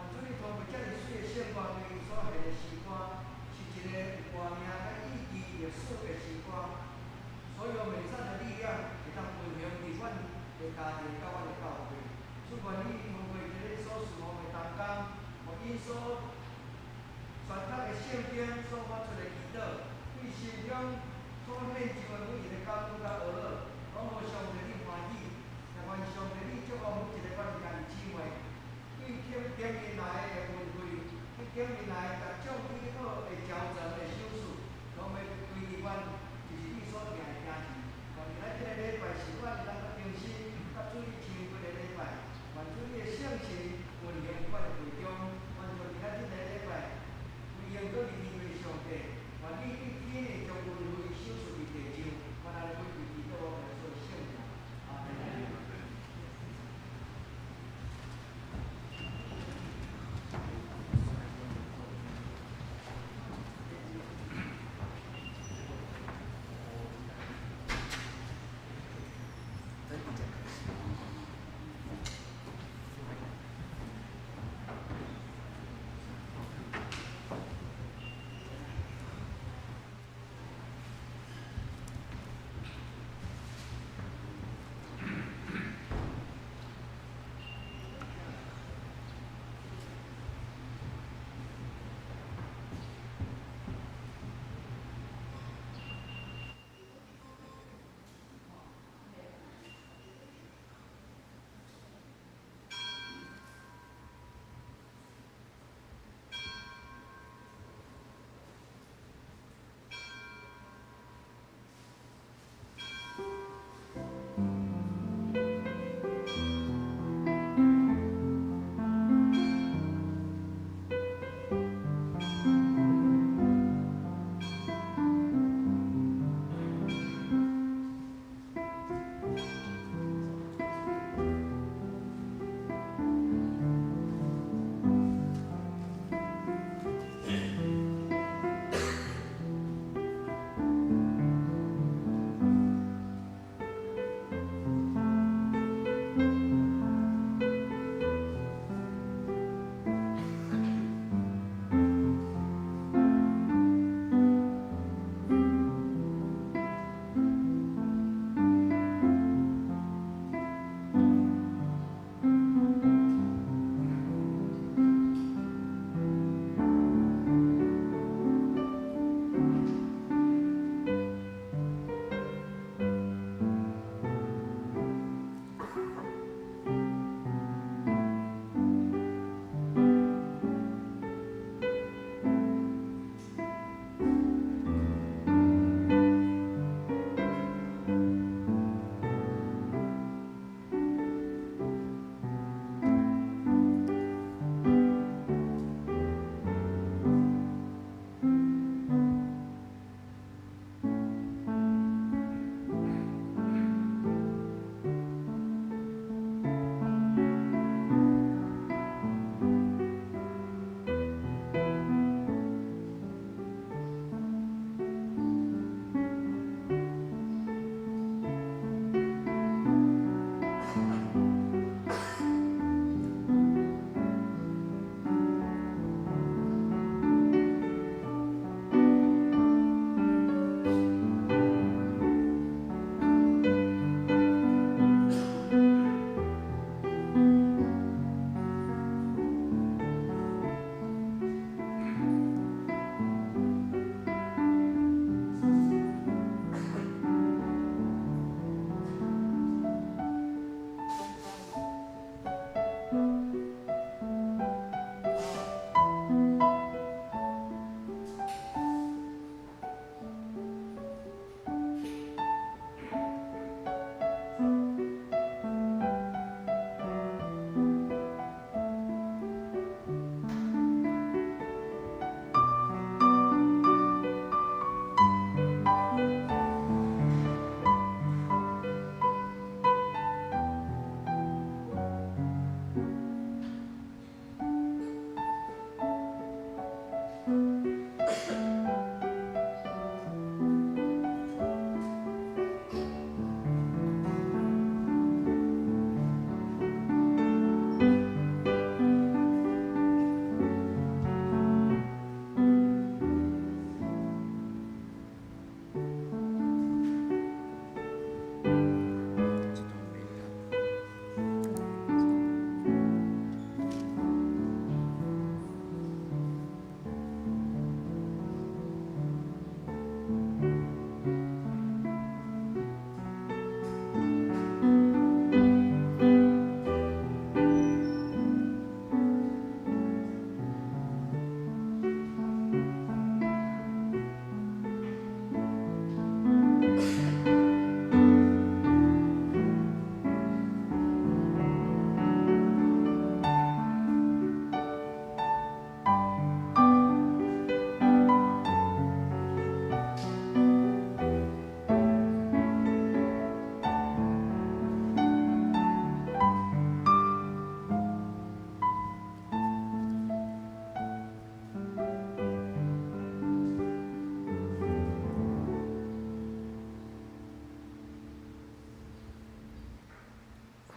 主你通过遮尔水的圣光，为伊所下的诗歌，是一个有活命、甲意义、历史的诗歌。所有美善的力量，会当分享伫阮的家庭、甲阮的教会。主愿你通过这个所侍奉的同工，互因所传达的圣经所发出的祈祷，对心中所献上的每一个感恩甲学乐，拢互上帝你欢喜，也愿上帝你祝福每一个阮家己姊妹，对点年来的恩惠，对点年来各种美好的招赞的手势，拢要归于阮，就是你所定的行事。愿今仔日个礼拜是阮会当较重视、较注意清洁的礼拜，愿主你的圣神运行伫阮的会中，愿像今仔日个礼拜。为用到你面对上帝，愿你对天的将恩惠守住伫地上，愿咱每位祈祷我们所圣名。阿门。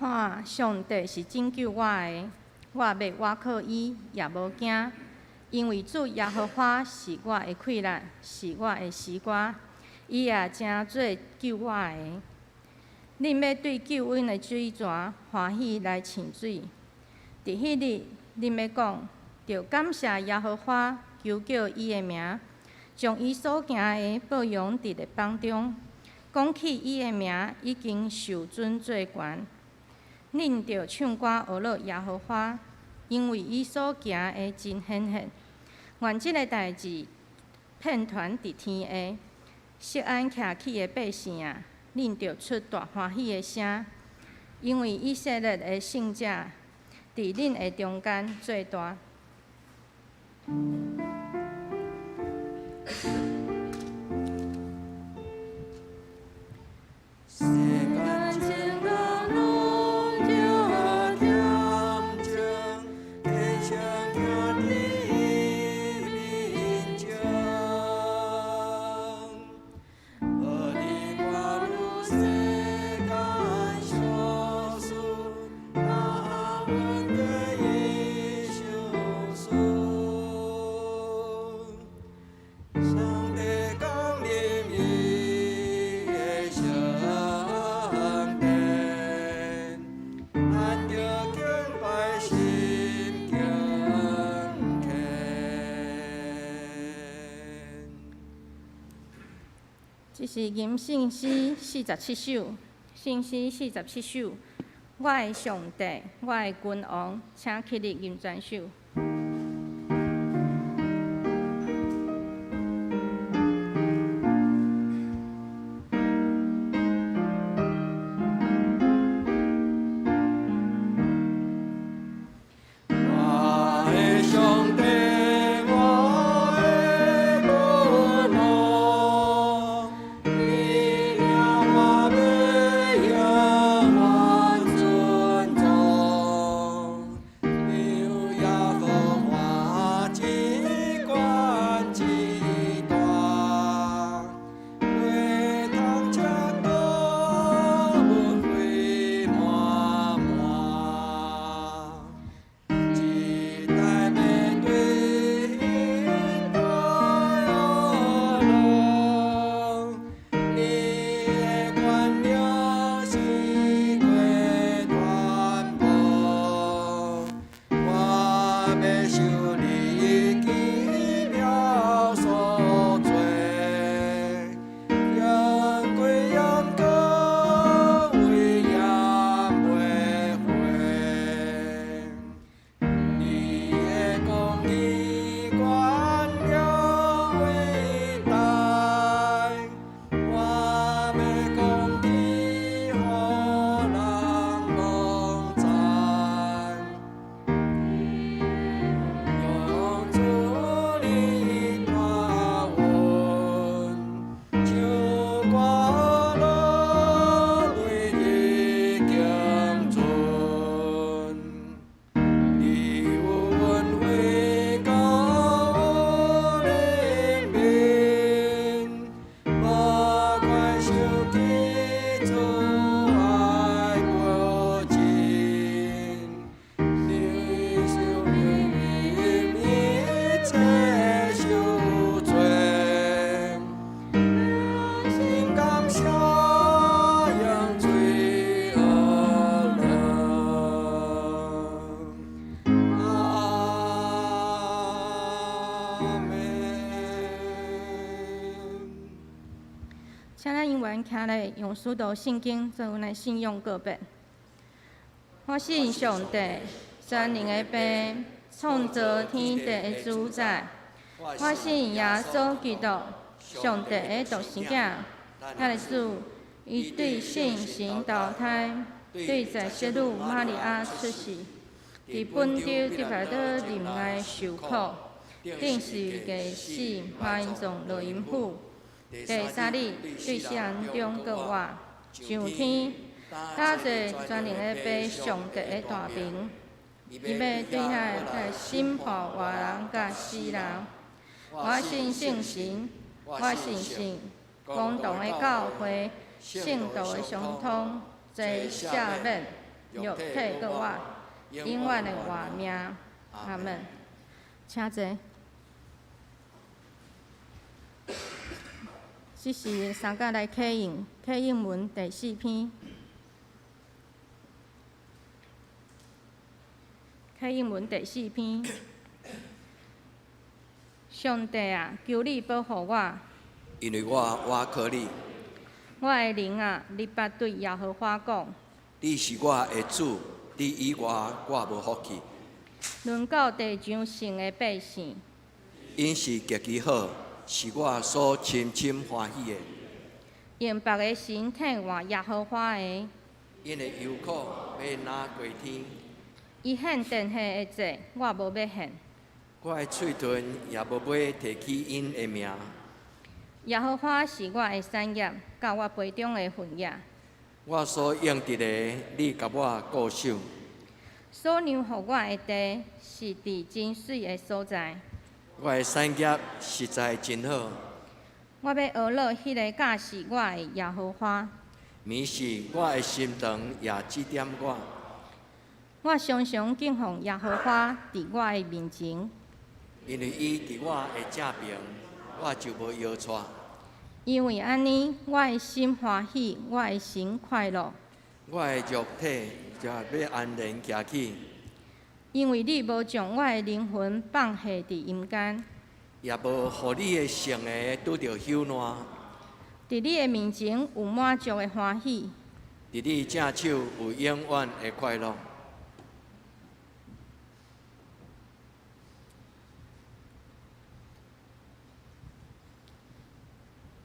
看上帝是拯救我的，我袂倚靠伊，也无惊，因为主耶和华是我的气力，是我的诗歌，伊也正做救我的。恁要对救恩的水泉欢喜来请水。伫迄日，恁要讲，着感谢耶和华，求叫伊的名，将伊所行的报扬伫列邦中。讲起伊的名，已经受尊最悬。恁着唱歌学乐耶和华，因为伊所行的真显赫。愿即个代志遍传伫天下，锡安徛起的百姓啊！恁着出大欢喜的声，因为以色列的圣者伫恁的中间最大。这是吟圣诗47首，圣诗47首。我的上帝，我的君王，请起立吟全首。请咱因缘徛咧，用使徒圣经做阮的信用告白。我信上帝，全能的父，创造天地的主宰。我信耶稣基督，上帝的独生子，他的主，伊对圣神投胎，对在小女玛利亚出世，伫本州得来岛临爱受苦，定是祭死，埋葬落阴府。第三日，对世人中国活，上天，搭坐全能的父上帝的大屏，伊要对来审判活人甲死人。我信圣神，我信神，共同的教会，圣道的相通，侪赦免，肉体搁我永远的活命。阿门。请坐。这是三甲来启应文第4篇。启应文第4篇。上帝啊，求你保护我，因为我靠你。我的灵啊，你捌对耶和华讲：你是我的主，你以外我无福气。轮到地上神的百姓，因是极其好，是我所深深欢喜的。用别个神替换耶和华的，因的忧苦要拿过天，伊献殿下的祭，我无要献。我的喙唇也无要提起因的名。耶和华是我的产业，甲我杯中的份业。我所用得的，你甲我固守。所让予我的地，是伫真水的所在。我的产业实在真好。我要学乐迄个教示我的耶和华。每时我的心肠也指点我。我常常敬奉耶和华伫我的面前，因为伊伫我的正边，我就无摇错。因为安尼，我的心欢喜，我的心快乐。我的肉体也要安然行去。因为你无将我的灵魂放下伫阴间，也无互你的圣个拄着朽烂。伫你的面前有满足的欢喜，伫你正手有永远的快乐。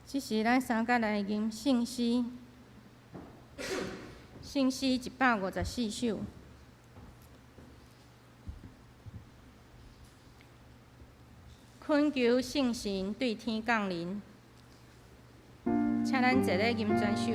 这是咱三甲来吟圣诗，圣诗154首。恳求圣神对天降临，请咱坐咧吟全首。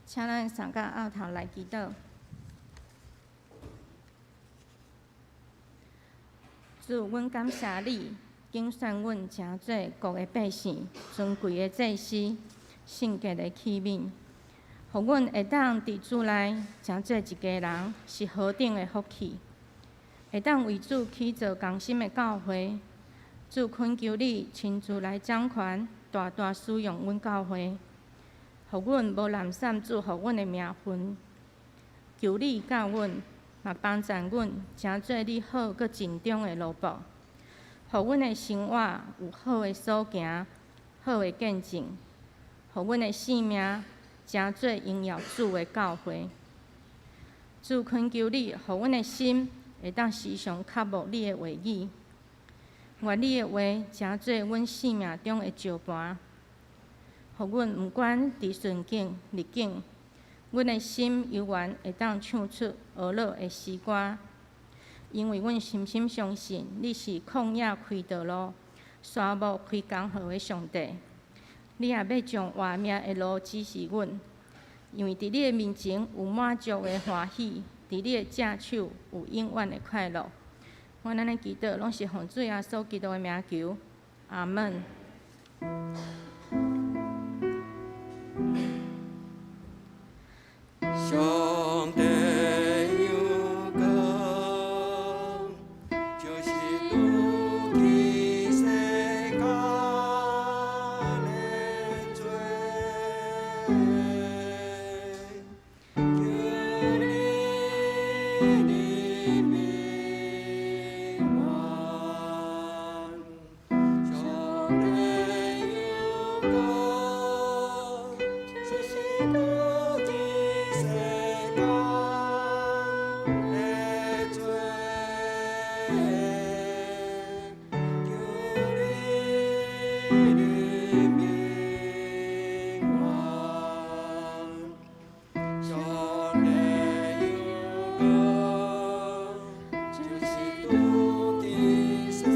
请咱三甲后头来祈祷。主，阮感谢你，拣选阮诚做国的百姓，尊贵的祭司，圣洁的器皿，互阮会当伫主内诚做一家人，是何等的福气！会当为主起造同心的教会，主恳求你亲自来掌权，大大使用阮教会，互阮无懒散祝福阮的名分。求你教阮，嘛帮助阮，诚做你好搁尽忠的奴仆，互阮的生活有好的所行，好的见证，互阮的性命诚做荣耀主的教会。主恳求你，互阮的心会当时常渴慕你的话语，愿你的话诚做阮生命中的石盘，互阮毋管伫顺境逆境，阮的心犹原会当唱出俄乐的诗歌，因为阮深深相信你是旷野开道路、沙漠开江河的上帝。你也要将活命的路指示阮，因为伫你的面前有满足的欢喜，伫你的正手有永远的快乐。我咱的祈祷拢是奉主耶稣基督的名求，阿门。上帝有功，就是拄起世间的罪，求你怜悯我。上帝有功，就是拄起世间的罪，求你怜悯我。上帝有功，就是拄起世间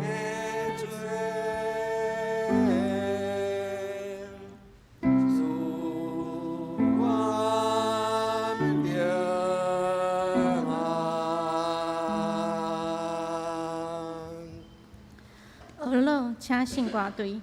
的罪。俄乐，请信歌队。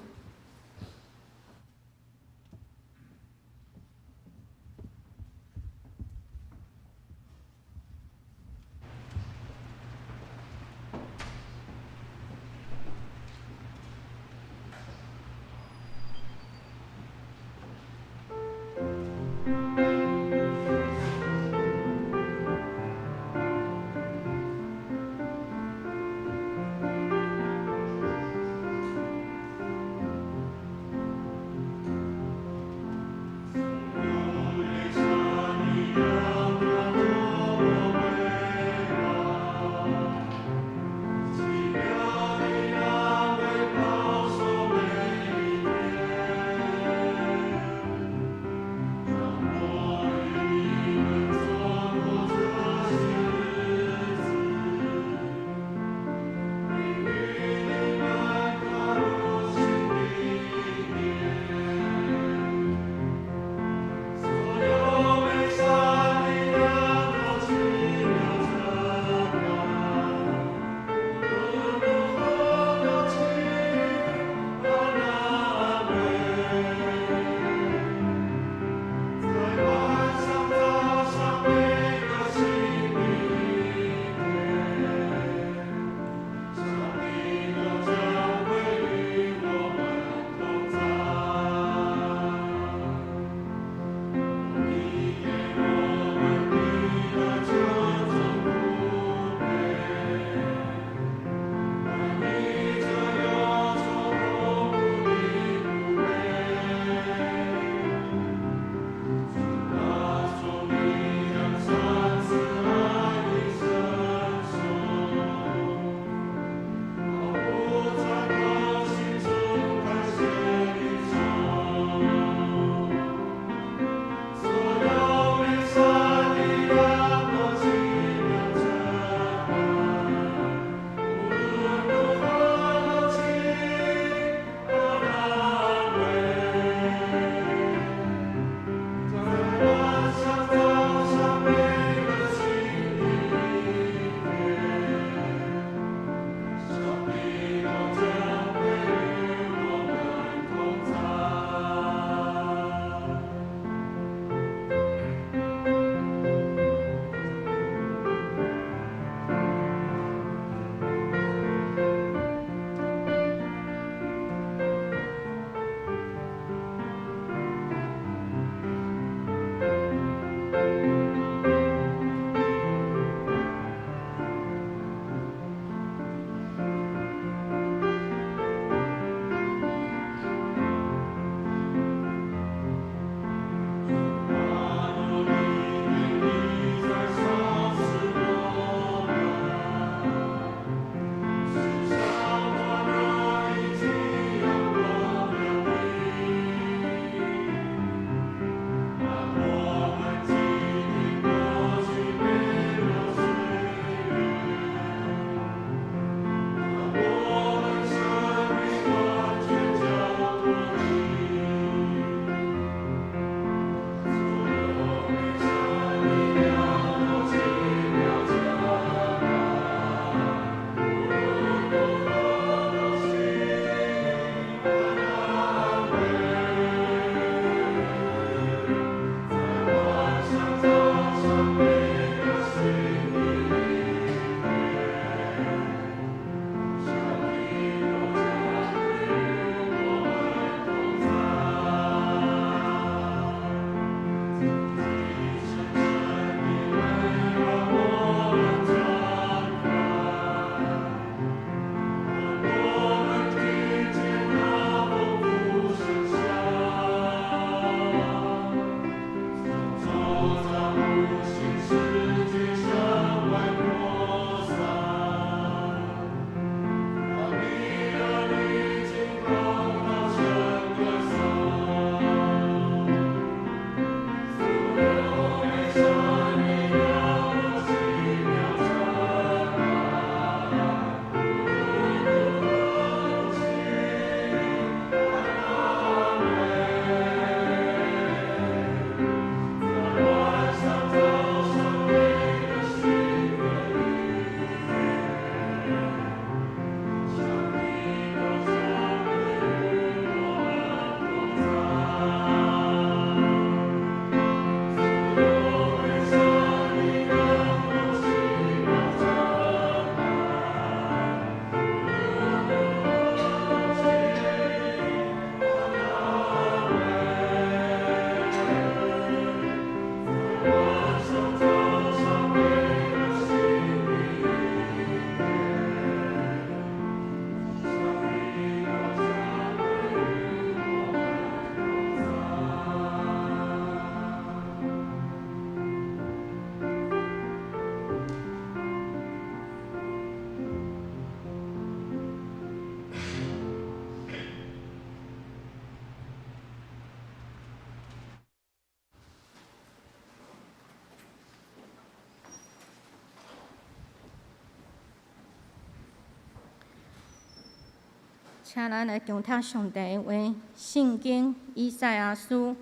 请咱来共读上帝的话，圣经以赛亚书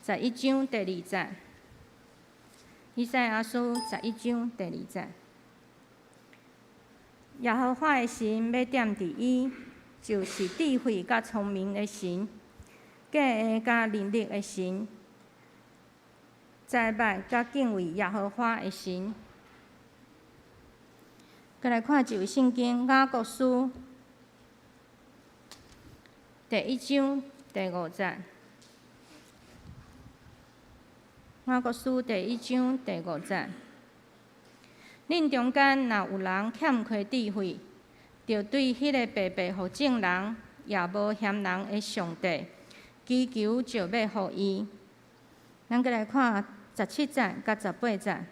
11章第2节。以赛亚书11章第2节。耶和华的神要踮伫伊，就是智慧甲聪明的神，假的甲能力的神，在捌甲敬畏耶和华的神。再来看一位圣经雅各书第1章第5节。雅各书第1章第5节。恁中间若有人欠缺智慧，就对迄个白白互正人，也无嫌人的上帝，祈求就要互伊。咱再来看17节甲18节。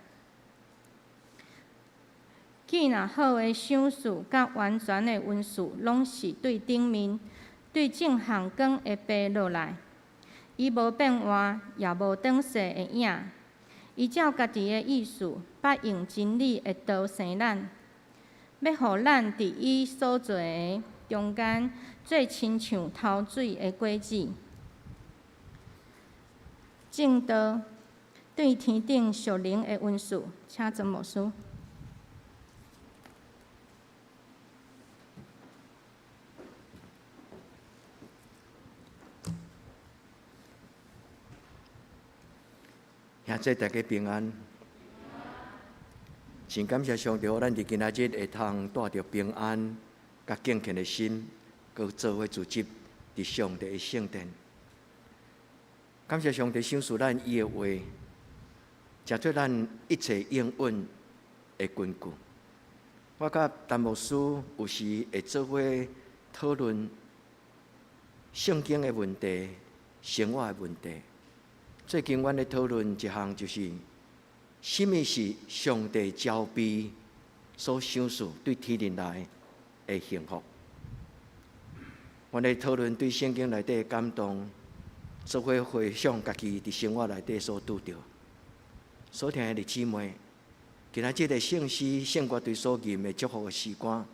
既若好的赏赐甲完全的恩赐，拢是对顶面、对正项光会飞落来，伊无变换，也无转世的影。伊照家己的意思，捌用真理的道生咱，要互咱伫伊所做的中间，做亲像头水的果子。正道对天顶属灵的恩赐，请曾牧师。兄弟大家平安，真感谢上帝，咱伫今仔日会通带着平安、甲敬虔的心，佮做伙聚集伫上帝的圣殿。感谢上帝赏赐咱伊的话，成做咱一切应允的根据。我甲陈牧师有时会做伙讨论圣经的问题、生活的问题。最近，阮咧讨论一项，就是什么是上帝招庇所赏赐对天人来的幸福。阮咧讨论对圣经内底的感动，做伙回想家己伫生活内底所拄着、所听的姊妹，今仔日的圣诗、圣歌对所吟的祝福的诗歌，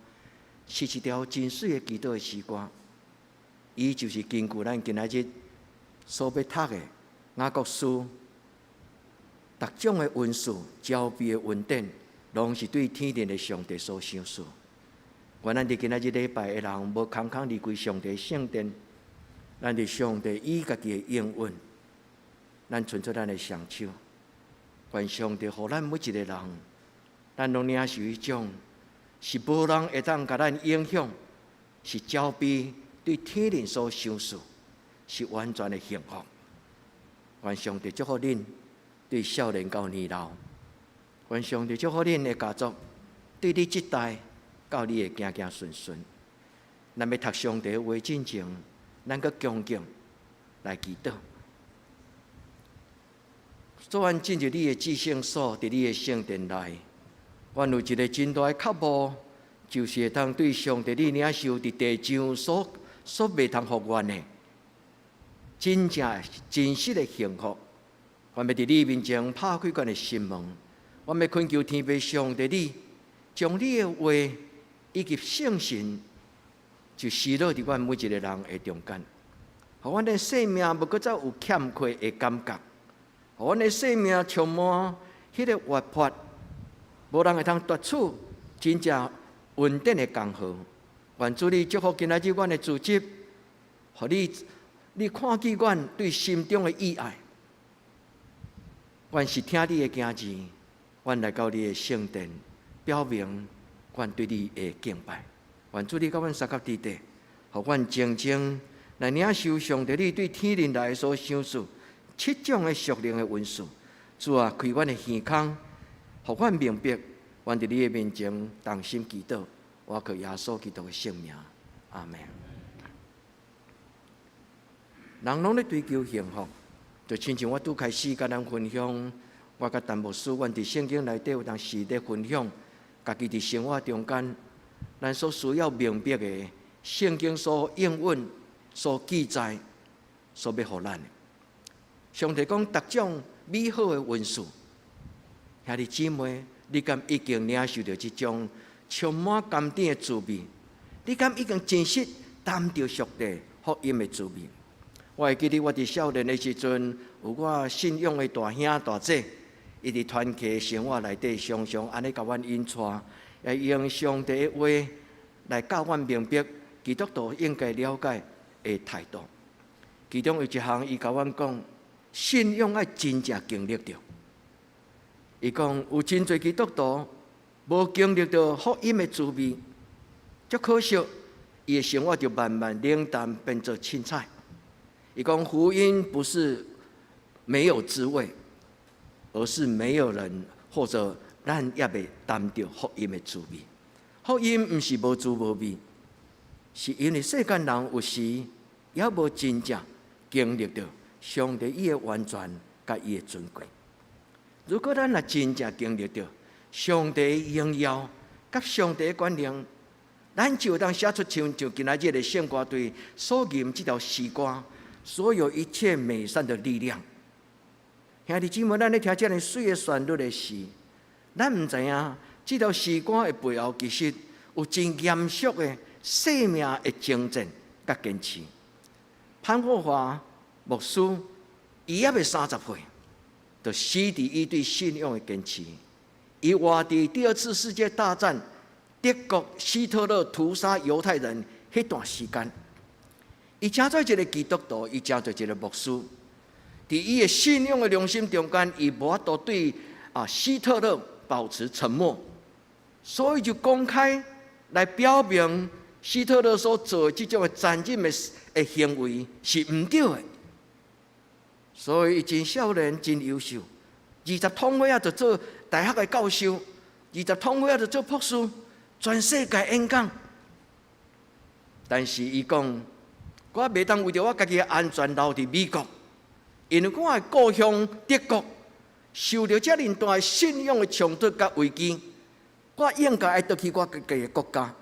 是一条真水的祈祷的诗歌。伊就是根据咱今仔日所要读的。雅各书，各种的恩赐、招庇的恩典，拢是对天庭的上帝所赏赐。愿咱伫今仔日礼拜的人，无空空离开上帝圣殿，咱伫上帝伊家己的应允，咱伸出咱的双手，愿上帝互咱每一个人，咱拢领受一种是无人会当甲咱影响，是招庇对天庭所赏赐，是完全的幸福。愿上帝祝福恁对少年到年老，愿上帝祝福恁的家族，对你这代到你会行行顺顺。咱要读上帝的话之前，咱搁恭敬来祈祷。做愿进入你的至圣所，伫你的圣殿内，愿有一个真大的脚步，就是会通对上帝你领受伫地上所未通复原的。真正真实的幸福，我要伫你面前拍开阮的心门，我要恳求天父上帝你，将你的话以及圣神，就施落伫阮每一个人的中间，互阮的生命无搁再有欠缺的感觉，互阮的生命充满迄个活泼，无人会通夺取真正稳定的功课。愿主你祝福今仔日阮的组织，互你看见阮对心中的意爱，阮是听你的教字，阮来到你的圣殿，表明阮对你的敬拜。愿主你甲阮三角地地，互阮真正来领受上帝你对天人来所赏赐7种的属灵的恩赐。主啊，开阮的耳孔，互阮明白，阮伫你的面前同心祈祷，我靠耶稣基督的圣名，阿门。人拢咧追求幸福，就亲像我拄开始甲咱分享，我甲陈牧师，阮伫圣经内底有当时咧分享，家己伫生活中间，咱所需要明白的，圣经所应允、所记载、所要互咱的。上帝讲，逐种美好的恩赐，兄弟姊妹，你敢已经领受到这种充满甘甜的滋味，你敢已经真实担着上帝福音的滋味？我会记得我伫少年的时阵，有我信仰的大兄大姐，伊伫团契生活内底，常常安尼甲阮引带，也用上帝的话来教阮明白基督徒应该了解的态度。其中有一项，伊甲阮讲，信仰要真正经历着。伊讲有真侪基督徒无经历到福音的滋味，足可惜，伊的生活就慢慢冷淡变做凊彩。伊讲福音不是没有滋味，而是没有人或者咱也未担着福音的滋味。福音毋是无滋无味，是因为世间人有时也无真正经历到上帝伊的完全甲伊的尊贵。如果咱若真正经历到上帝的荣耀甲上帝的权能，咱就当写出像今仔日的圣歌队所吟这条诗歌，所有一切美善的力量。兄弟姊妹，咱咧听这样水的旋律的时，咱毋知影这条诗歌的背后，其实有真严肃的生命的征战甲坚持。潘国华牧师，伊也未30岁，就死伫伊对信仰的坚持。伊活伫第二次世界大战德国希特勒屠杀犹太人迄段时间，伊正做一个基督徒，伊正做一个牧师。伫伊的信仰的良心中间，伊无法度对希特勒保持沉默，所以就公开来表明希特勒所做的这种残忍的行为是毋对的。所以伊真少年，真优秀，20通岁就做大学的教授，20通岁就做博士，全世界演讲。但是伊讲，我袂当为着我家己的安全留伫美国，因为我的故乡德国受到遮尔大信仰的冲突甲危机，我应该爱倒去我家己的国家，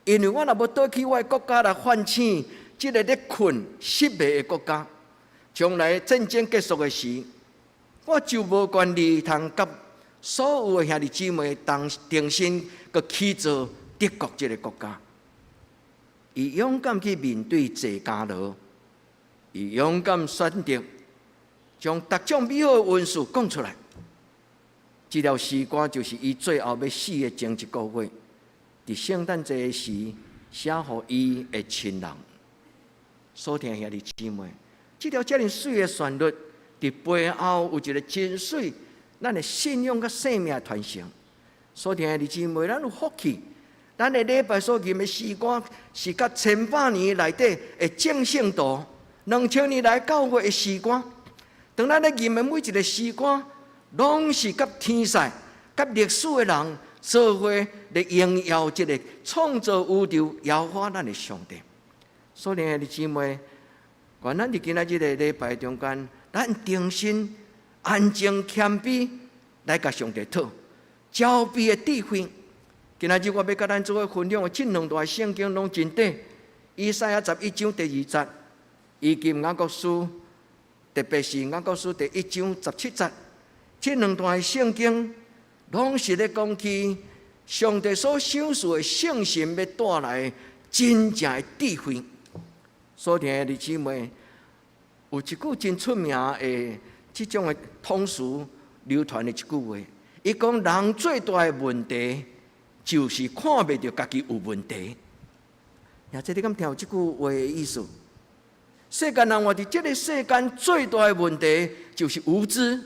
因为我若要倒去我的国家来反省这个咧困失败的国家，将来战争结束的时，我就无权利通甲所有的兄弟姊妹重新去起造德国这个国家。伊勇敢去面对坐监牢，伊勇敢选择将各种美好的文字讲出来。这条诗歌就是伊最后要死的前1个月，伫圣诞节的时写予伊的亲人。所听兄弟姊妹，这条遮尔水的旋律，伫背后有一个真水，咱的信仰甲生命的传承。所听兄弟姊妹，咱有福气。咱的礼拜所吟的诗歌，是甲千百年内底的正圣道，2000年来教会的诗歌。当咱咧吟的每一个诗歌，拢是甲天使、甲历史的人做伙来荣耀这个创造宇宙、摇花咱的上帝。所以兄弟姊妹，愿咱伫今仔日的礼拜中间，咱定心、安静、谦卑来甲上帝讨交臂的智慧。今仔日我要甲咱做伙分享的这2段圣经拢真短。以赛亚11章第2节，以及雅各书，特别是雅各书第1章17节，这2段圣经拢是咧讲起上帝所赏赐的圣神要带来真正的智慧。所以兄弟姊妹，有一句真出名的这种的通俗流传的一句话，伊讲人最大的问题，就是看袂到家己有问题。也这你敢听有这句话的意思？世间人活伫这个世间最大的问题，就是无知，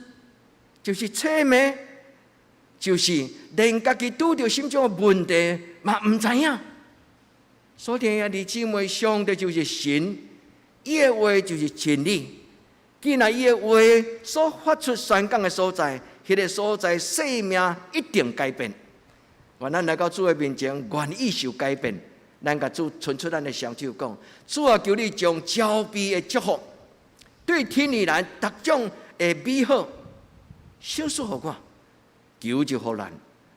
就是痴迷，就是连家己拄着心中的问题嘛唔知影。所以兄弟姊妹，上帝就是神，伊的话就是真理。既然伊的话所发出宣讲的所在，迄个所在生命一定改变。愿咱来到主的面前，愿意受改变。咱甲主伸出咱的双手讲：主啊，求你将招庇的祝福，对天而来各种的美好，赏赐予我，求就予咱。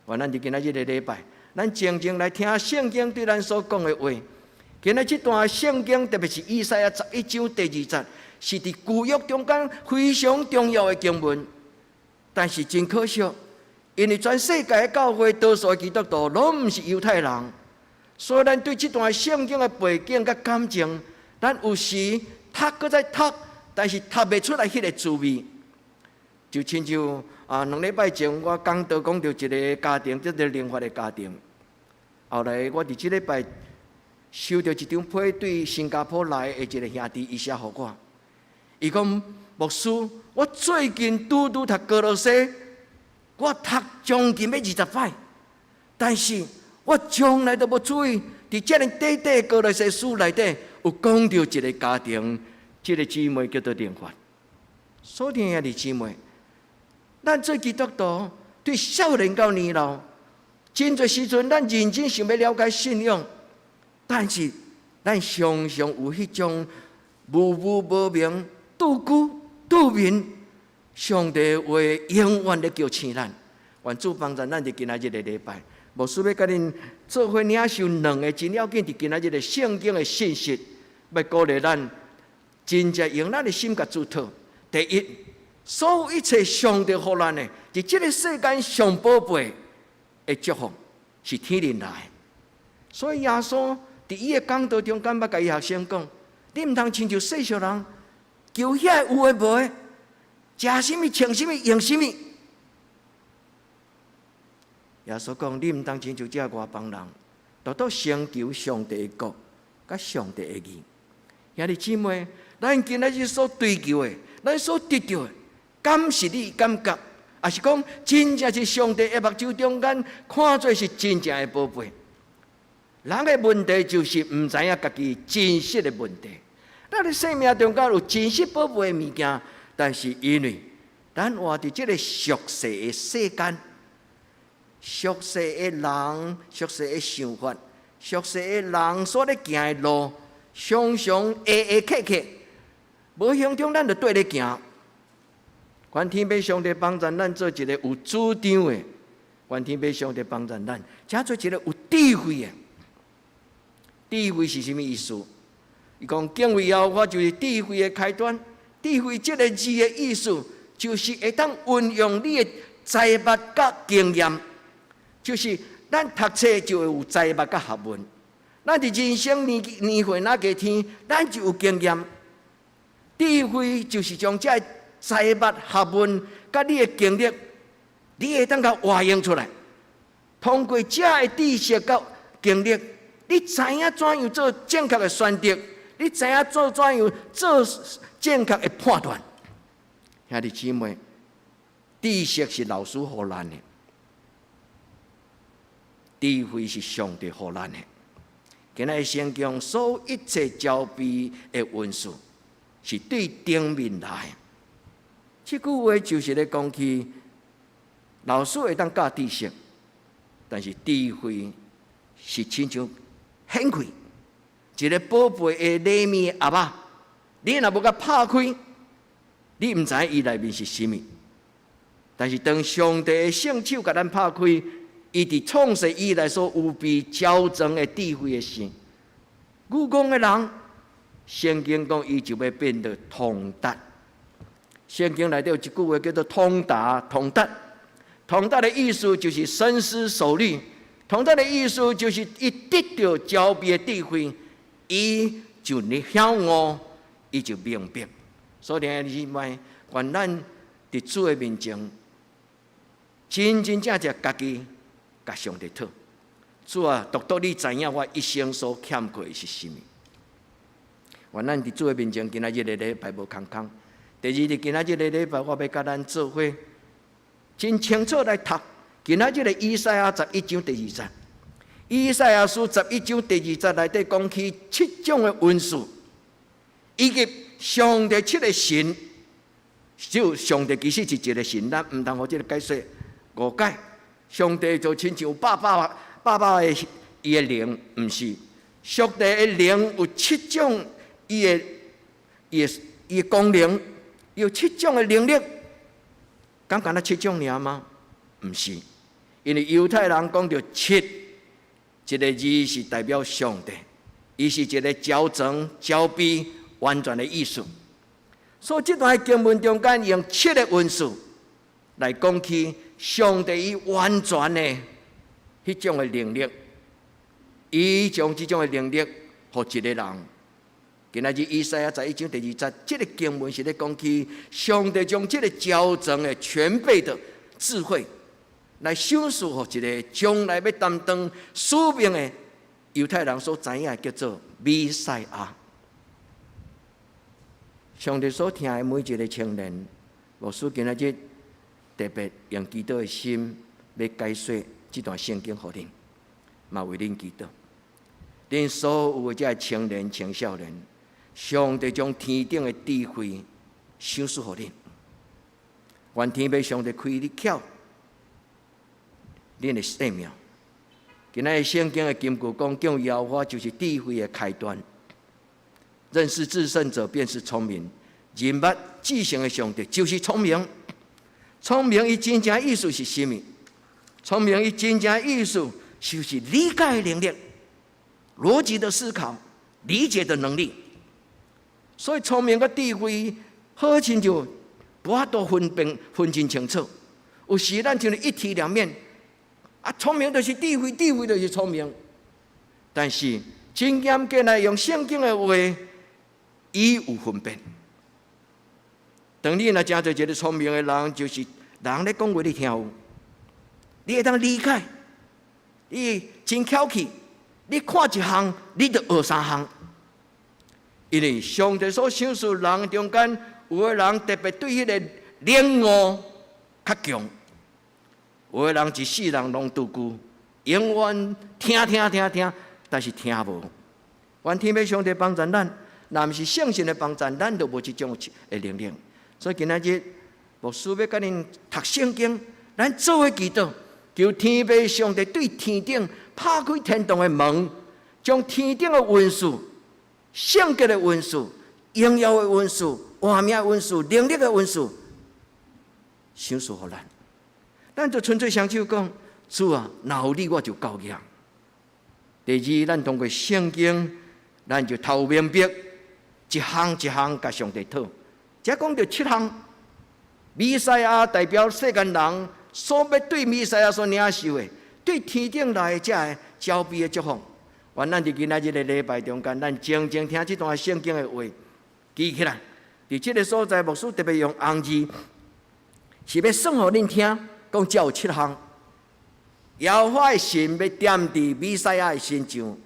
愿咱伫今仔日的礼拜，咱静静来听圣经对咱所讲的话。今仔这段圣经，特别是以赛亚11章第2节，是伫旧约中间非常重要的经文。但是真可惜，因为全世界的教会多数的基督徒拢毋是犹太人，所以咱对这段圣经的背景甲感情，咱有时读搁再读，但是读袂出来迄个滋味。就亲像2礼拜前我讲到讲到一个家庭，即个灵法的家庭。后来我伫即礼拜收到一张批对新加坡来的一个兄弟，伊写互我，伊讲牧师，我最近拄读歌罗西，我读将近要20摆，但是我从来都无注意，伫遮个短短歌罗西书内底有讲到一个家庭，即个姊妹叫做灵法。所以兄弟姊妹，咱做基督徒，对少年到年老，真侪时阵，咱认真想要了解信仰，但是咱常常有迄种模糊无明、拄久拄面，上帝话永远咧叫醒咱。愿主帮助咱伫今仔日的礼拜，牧师要甲恁做伙领受2个真要紧伫今仔日的圣经的信息，要鼓励咱真正用咱的心甲主讨。第一，所有一切上帝予咱的，伫即个世间上宝贝的祝福，是天灵来的。所以耶稣伫伊的讲道中，敢捌甲伊学生讲：你毋通亲像世俗人，求遐有诶无诶，食什么、穿什么、用什么。耶稣讲：你毋通亲像这外邦人，独独先求上帝的国，甲上帝的义。兄弟姊妹，咱今仔日所追求的，咱所得到的，敢是你感觉，还是讲真正是上帝的目睭中间看做是真正的宝贝？人的问题就是毋知影家己真实的问题。咱的生命中间有真实宝贝的物件，但是因为咱活伫这个俗世的世间，俗世的人、俗世的想法、俗世的人所咧行的路，常常下下刻刻，无形中咱就对咧行。愿天父上帝帮助咱做一个有主张的，愿天父上帝帮助咱，才做一个有智慧的。智慧是什么意思？伊讲敬畏耶和华就是智慧的开端。智慧这个字的意思，就是会当运用你的财物甲经验，就是咱读册就会有财物甲学问。咱伫人生年岁哪个天，咱就有经验。智慧就是将这财物、学问甲你的经历，你会当甲活用出来。通过这的知识甲经历，你知影怎样做正确的选择，你知影怎样做正确的判断。兄弟姊妹，知识是老师予咱的，智慧是上帝予咱的。今仔日圣经所有一切交备的文书，是对顶面来的。这句话就是咧讲起，老师会当教知识，但是智慧是亲像显开一个宝贝的里面的盒仔，你若无甲拍开，你毋知影伊内面是啥物。但是当上帝的圣手甲咱拍开，伊伫创世以来所有备矫正的智慧的心，愚公的人，圣经讲伊就要变得通达。圣经内底有一句话叫做通达，通达。通达的意思就是深思熟虑。通达的意思就是伊得到交备的智慧，伊就晓悟，伊就明白。所以兄弟姊妹，愿咱伫主的面前，真真正正家己甲上帝讨。主啊，独独你知影我一生所欠过的是甚物。愿咱伫主的面前，今仔日的礼拜无空空。第二日今仔日的礼拜，我要甲咱做伙，真清楚来读。今仔日的以赛亞11章第2節，以賽亞書11章第2節內底講起7種的文書，以及上帝7個神，就上帝其實是一個神，咱唔通互這個解說誤解。上帝就親像爸爸的伊的靈，唔是上帝的靈有7種伊的功能，有7種的能力，敢那7種爾嗎？唔是。因为犹太人讲到7，一个字是代表上帝，伊是一个矫正、交备、完全的意思。所以这段经文中间用7个文字来讲起上帝伊完全的迄种的能力，伊将即种的能力，互一个人。今仔日以赛亚11章第2节，这个经文是咧讲起上帝将这个骄纵的全备的智慧，来赏赐互一个将来要担当使命的犹太人所知影的，叫做弥赛亚。上帝所听的每一个青年，牧师今仔日特别用基督的心，要解说这段圣经互恁，嘛为恁祈祷。恁所有的这青年、青少年，上帝将天顶的智慧赏赐互恁。愿天父上帝开你窍，恁的生命。今仔日圣经的金句讲，敬耶和华就是智慧的开端。认识至圣者便是聪明，认捌至圣的上帝就是聪明。聪明伊真正意思是什么？聪明伊真正意思就是理解的能力、逻辑的思考、理解的能力。所以聪明跟智慧好亲就无法度分清清楚。有时咱就是一体两面，聪明就是智慧，智慧就是聪明。但是真严格来用圣经的话，伊有分辨。当你若真做一个聪明的人，就是人咧讲话你听有，你会当理解，你真巧气，你看一项，你就学3项。因为上帝所赏赐人中间，有的人特别对迄个领悟较强，有的人一世人拢拄久，永远听，但是听无。愿天父上帝帮助咱。若毋是圣神的帮助，咱就无即种的能力。所以今仔日牧师要甲恁读圣经，咱做伙祈祷，求天父上帝对天顶拍开天堂的门，将天顶的文字、圣洁的文字、荣耀的文字、画面的文字、能力的文字，赏赐互咱。咱就纯粹双手讲：主啊，若有你，我就够硬。第二，咱通过圣经，咱就头明白。一项一项甲上帝讨，才讲到7项。弥赛亚代表世间人所要对弥赛亚所领受的，对天顶来的这个招庇的祝福。愿咱伫今仔日的礼拜中间，咱静静听这段圣经的话，记起来。伫这个所在，牧师特别用红字，是要算互恁听，讲只有7项。耶和华的神要点伫弥赛亚的身上，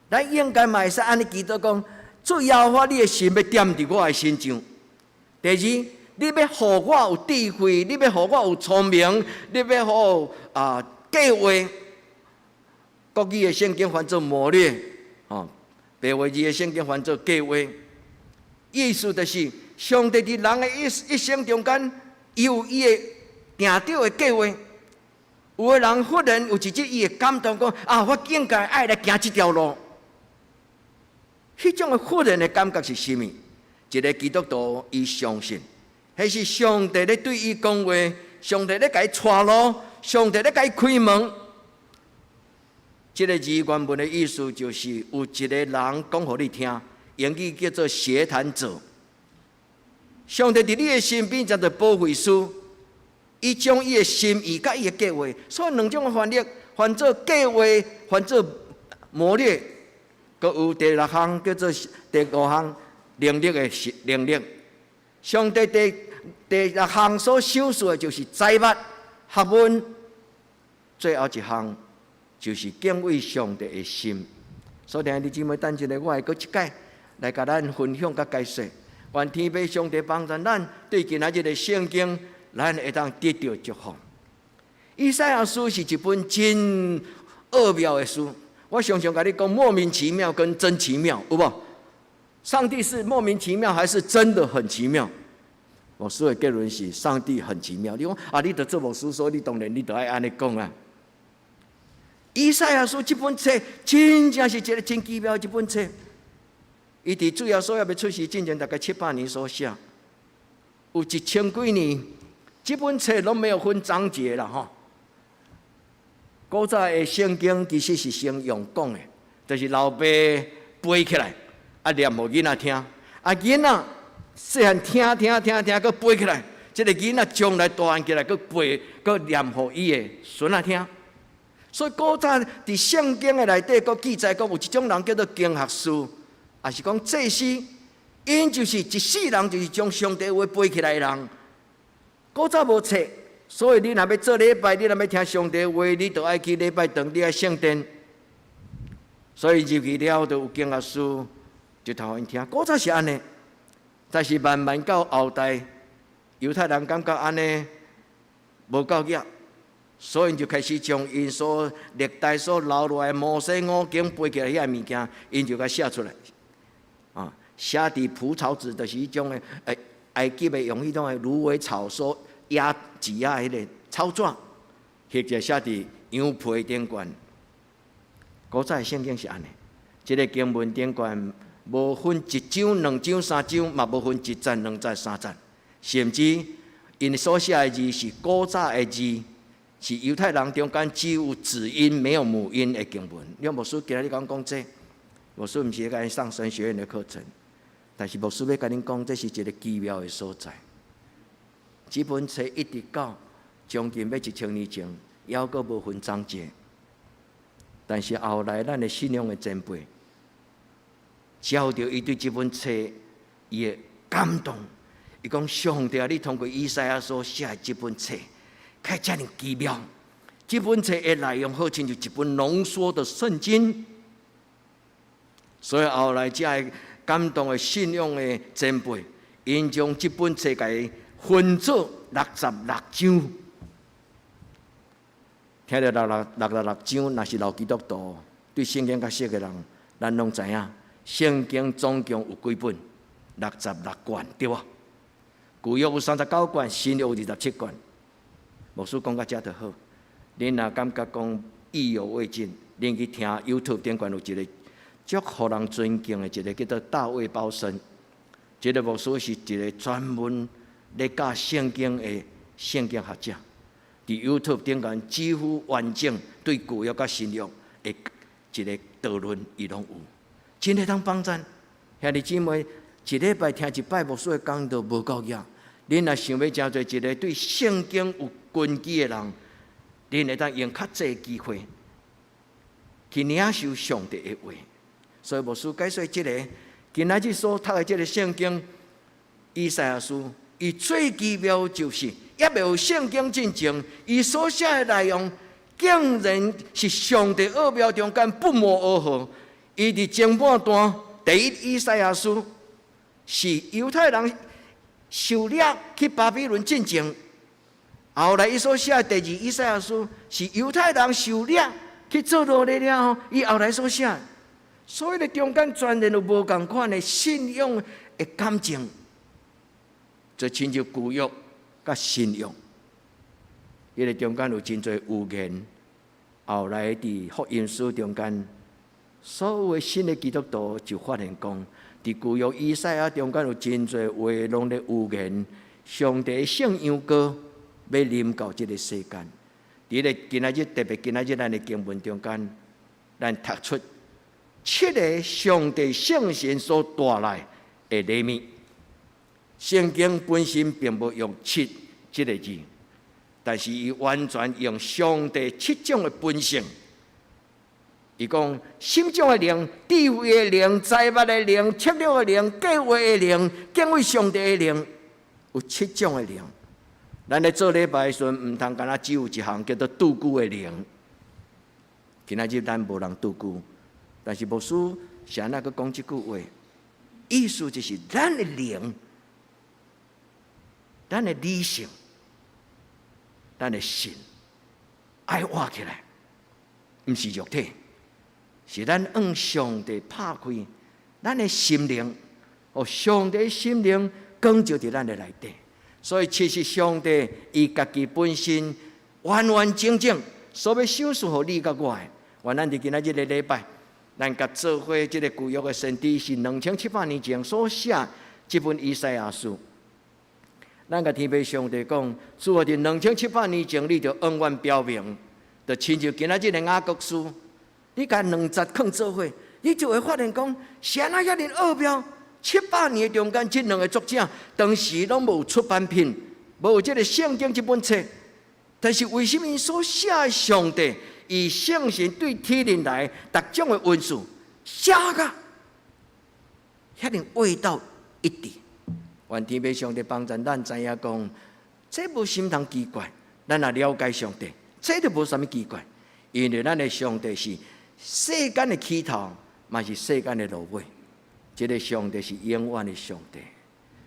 咱应该嘛会使安尼祈祷讲。主耶和华，你的心要点伫我的身上。第二，你要互我有智慧，你要互我有聪明，你要互计划。国语的圣经翻做谋略，白话字的圣经翻做计划。意思就是上帝伫人的一生中间，伊有伊的定着的计划。有的人忽然有一日伊会感动讲：我应该爱来行这条路。迄种的忽然的感觉是什么？一个基督徒伊相信，迄是上帝咧对伊讲话，上帝咧甲伊带路，上帝咧甲伊开门。这个字原文的意思就是有一个人讲互你听，英语叫做协谈者。上帝伫你的身边叫做保惠师，伊将伊的心意甲伊的计划，所以两种的翻译，翻做计划，翻做谋略。阁有第6项叫做第5项能力的能力。上帝第6项所赏赐的就是财物、学问，最后一项就是敬畏上帝的心。所以弟兄姊妹，等一下我会阁一解来甲咱分享甲解说。愿天父上帝帮助咱对今仔日的圣经，咱会当得到祝福。以赛亚书是一本真奥妙的书。我常常跟你讲，莫名其妙跟真奇妙，有无？上帝是莫名其妙，还是真的很奇妙？牧师的结论是，上帝很奇妙。你讲你得做牧师，所以你当然你得爱安尼讲啊。以赛亚书这本册真正是一个真奇妙的一本册。伊伫主耶稣要出世之前，大概700年所写，有1000几年，这本册拢没有分章节啦，吼。古早的圣经其实是先用讲的，就是老爸背起来，念互囡仔听，囡仔细汉听，佮背起来。这个囡仔将来大汉起来，佮背，佮念互伊的孙仔听。所以古早伫圣经的内底，佫记载讲有一种人叫做经学士，也是讲祭司，因就是一世人就是将上帝话背起来的人。古早无册，所以你若要做礼拜，你若要听上帝话，你就爱去礼拜堂，你爱圣殿。所以入去了，就有经学士就头因听。古早是安尼，但是慢慢到后代，犹太人感觉安尼无够额。所以就开始将因所历代所留落来摩西五经背起来遐物件，因就甲写出来。写伫蒲草纸，就是迄种诶，埃及的用迄种芦苇草所压挤压迄个草纸，或者写伫羊皮顶悬。古早的圣经是安尼，即个经文顶悬无分一章、两章、三章，嘛无分一节、两节、三节，甚至因所写的字是古早的字。是犹太人中间只有子音没有母音的经文。你牧师今日讲这，牧师毋是要甲恁上神学院的课程，但是牧师要甲恁讲，这是一个奇妙的所在。这本册一直到将近要1000年前，还阁无分章节。但是后来咱的信仰的前辈，照着伊对这本册伊的感动，伊讲上帝，你通过以赛亚所写的这本册。开遮尔奇妙，这本册的内容好像就一本浓缩的圣经，所以后来这个感动的信仰的前辈，因将这本册给分做66章。听到66章，若是老基督徒对圣经较熟的人，咱拢知影，圣经总共有几本？66卷，对吧？旧约有39卷，新约有27卷。牧师讲到遮就好，恁若感觉讲意犹未尽，恁去听 YouTube 顶悬有一个足互人尊敬的一个叫做大卫包森，这个牧师是一个专门咧教圣经的圣经学者，伫 YouTube 顶悬几乎完整对旧约甲新约的一个讨论，伊拢有，真个通帮赞。兄弟姊妹，一礼拜听一摆牧师的讲道无够额。恁若想要真侪一个对圣经有根基的人，恁会当用较济机会去领受上帝的话。所以牧师解说即个今仔日所读的即个圣经以赛亚书，伊最奇妙就是也未有圣经进前，伊所写的内容竟然是上帝奥妙中间不谋而合。伊伫前半段第一以赛亚书是犹太人受掠去巴比伦进前，后来伊所写的第二以赛亚书是犹太人受掠去做奴隶了后，伊后来所写，所以咧中间全然有无共款的信仰的感情，就亲像旧约甲新约，伊咧中间有真侪预言，后来伫福音书中间，所有的新的基督徒就发现讲。伫旧约以赛亚中间有真侪话拢咧预言，上帝圣羊羔要临到这个世间。伫咧今仔日特别今仔日咱的经文中间，咱读出7个上帝圣神所带来的礼物。圣经本身并无用7这个字，但是伊完全用上帝7种的本性。伊讲心中的灵、智慧的灵、财物的灵、策略的灵、计划的灵、敬畏上帝的灵，有7种的灵。咱咧做礼拜的时阵，唔通干那只有一项叫做拄久的灵。今仔日咱无人拄久，但是牧师是安那个讲这句话，意思就是咱的灵、咱的理性、咱的心爱活起来，唔是肉体。是咱向上帝拍开咱的心灵，哦，上帝的心灵光照伫咱的内底。所以，其实上帝伊家己本身完完整整所要赏赐予你甲我的。原咱伫今仔日的礼拜，咱甲做伙即个旧约的先知是2700年前所写这本以赛亚书。咱甲天父上帝讲，主啊，伫2700年前，你就永远表明，就亲像今仔日的雅各书。你甲2节放做伙，你就会发现讲，是安那遐尼奥妙。700年中间，这2个作者当时拢无出版品，无有这个圣经这本册，但是为什么所写的上帝，以圣神对天灵来各种的温数，写个遐尼味道一致。愿天父上帝帮助咱知影讲，这无什么通奇怪。咱也了解上帝，这就无啥物奇怪，因为咱的上帝是世间的起头，嘛是世间的落尾。这个上帝是永远的上帝。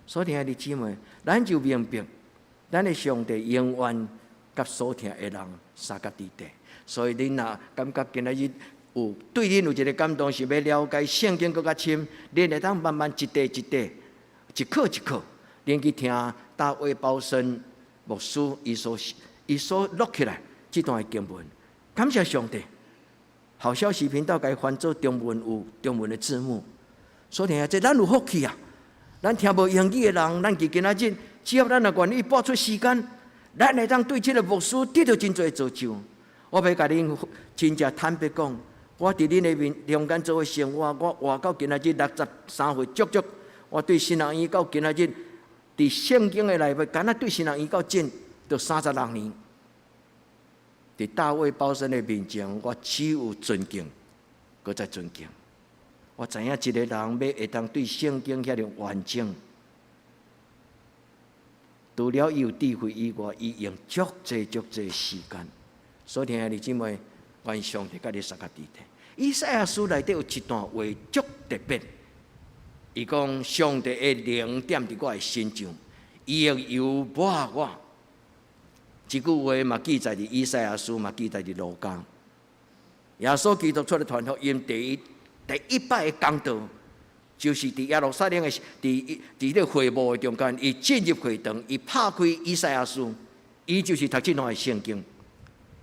所以兄弟姊妹，咱就明白，咱的上帝永远甲所听的人三甲伫地。所以恁若感觉今仔日有对恁有一个感动，是要了解圣经更较深，恁会当慢慢一块一块、一课一课，恁去听大卫包森牧师伊所录起来这段的经文。感谢上帝，好消息频道该翻做中文有中文的字幕。所以这咱有福气啊！咱听无英语的人，咱今仔日只要咱若愿意拨出时间，咱会当对这个牧师得到真侪造就。我要甲恁真正坦白讲，我伫恁的面中间做嘅生活，我活到今仔日63岁，足足，我对新人医到今仔日，伫圣经的内面，敢若对新人医到近就36年。伫大卫包森的面前，我只有尊敬，搁再尊敬。我知影一个人要会当对圣经遐尼完整，除了伊有智慧以外，伊用足侪时间。所以兄弟姊妹，愿上帝甲你三甲伫地。以赛亚书内底有一段话足特别，伊讲上帝的灵点伫我的心上，伊用油抹我。这句话嘛记载伫以赛亚书，嘛记载伫路加。耶稣基督出来传福音第一摆的讲道，就是伫耶路撒冷的伫个会幕的中间，伊进入会堂，伊拍开以赛亚书，伊就是读这段的圣经。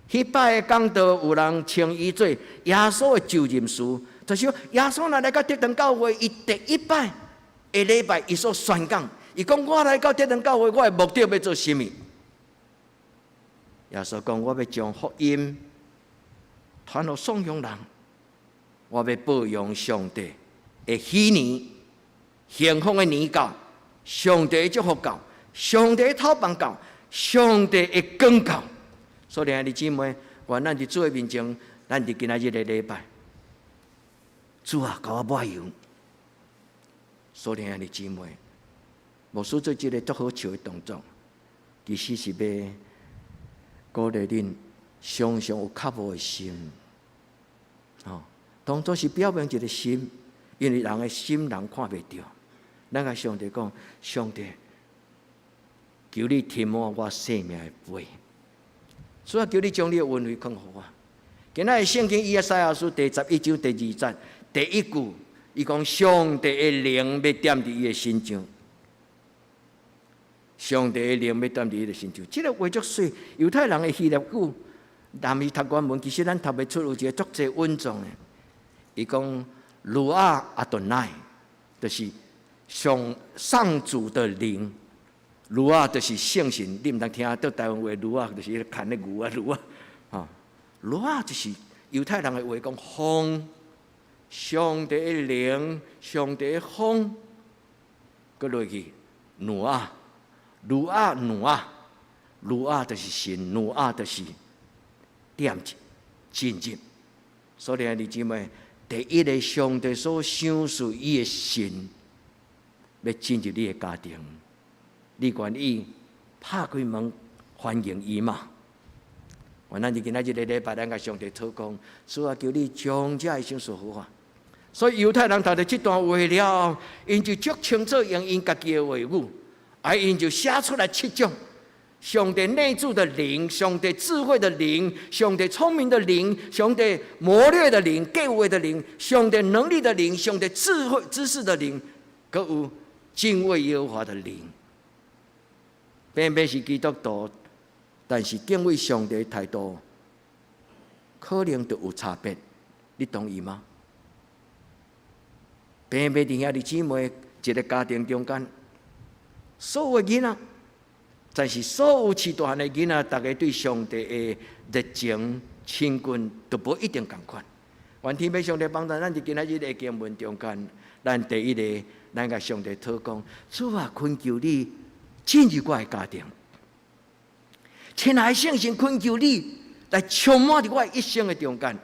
迄摆的讲道，有人称伊做耶稣的就任书，就是耶稣若来到德堂教会，伊第一摆的礼拜，伊所宣讲，伊讲我来到德堂教会，我的目的要做什么？耶稣讲，我要将福音传予送养人，我要保养上帝的喜年、幸福的年教、上帝的祝福教、上帝的讨饭教、上帝的光教。所以兄弟姊妹，愿咱伫主的面前，咱伫今仔日的礼拜，主啊，甲我抹油。所以兄弟姊妹，牧师做这个足好笑的动作，其实是要鼓励恁常常有较无的心。当作是表明一个心，因为人的心人看袂到。咱甲上帝讲，上帝，求你填满我生命的杯。主啊，求你将你的恩惠放予我。今仔日圣经以赛亚书第11章第2节第一句，伊讲上帝的灵要点伫伊的心上。上帝的灵要点伫伊的心上。这个话足水，犹太人的希腊语，南伊读原文，其实咱读袂出有一个足侪稳重的。伊讲鲁阿阿顿奈，就是上主的灵。鲁啊，就是圣神，你毋通听到台湾话鲁啊，就是看那牛啊鲁啊，鲁啊就是犹太人的话讲风，上帝的灵，上帝的风，搁落去努啊，鲁啊努啊，鲁啊就是神，努啊就是点进入。所以兄弟姊妹，第一个上帝所赏赐伊的神，要进入你的家庭。你愿意拍开门欢迎伊嘛？我咱今仔日的礼拜，咱甲上帝祷告，主啊，求你将这的赏赐好啊！所以犹太人读到这段话了，因就足清楚用因家己的话语，因就写出来7种：上帝内住的灵，上帝智慧的灵，上帝聪明的灵，上帝谋略的灵，计划的灵，上帝能力的灵，上帝智慧知识的灵，搁有敬畏耶和华的灵。偏偏是基督徒，但是敬畏上帝的态度可能就有差别，你同意吗？偏偏伫兄弟姊妹一个家庭中间，所有的囡仔，但是所有饲大汉的囡仔，大家对上帝的热情、亲近都无一定同款。愿天父上帝帮助咱伫今仔日的经文中间，咱第一个，咱甲上帝祷告，主啊，恳求你进入我的家庭，亲爱的圣神，恳求你来充满伫我一生的中间。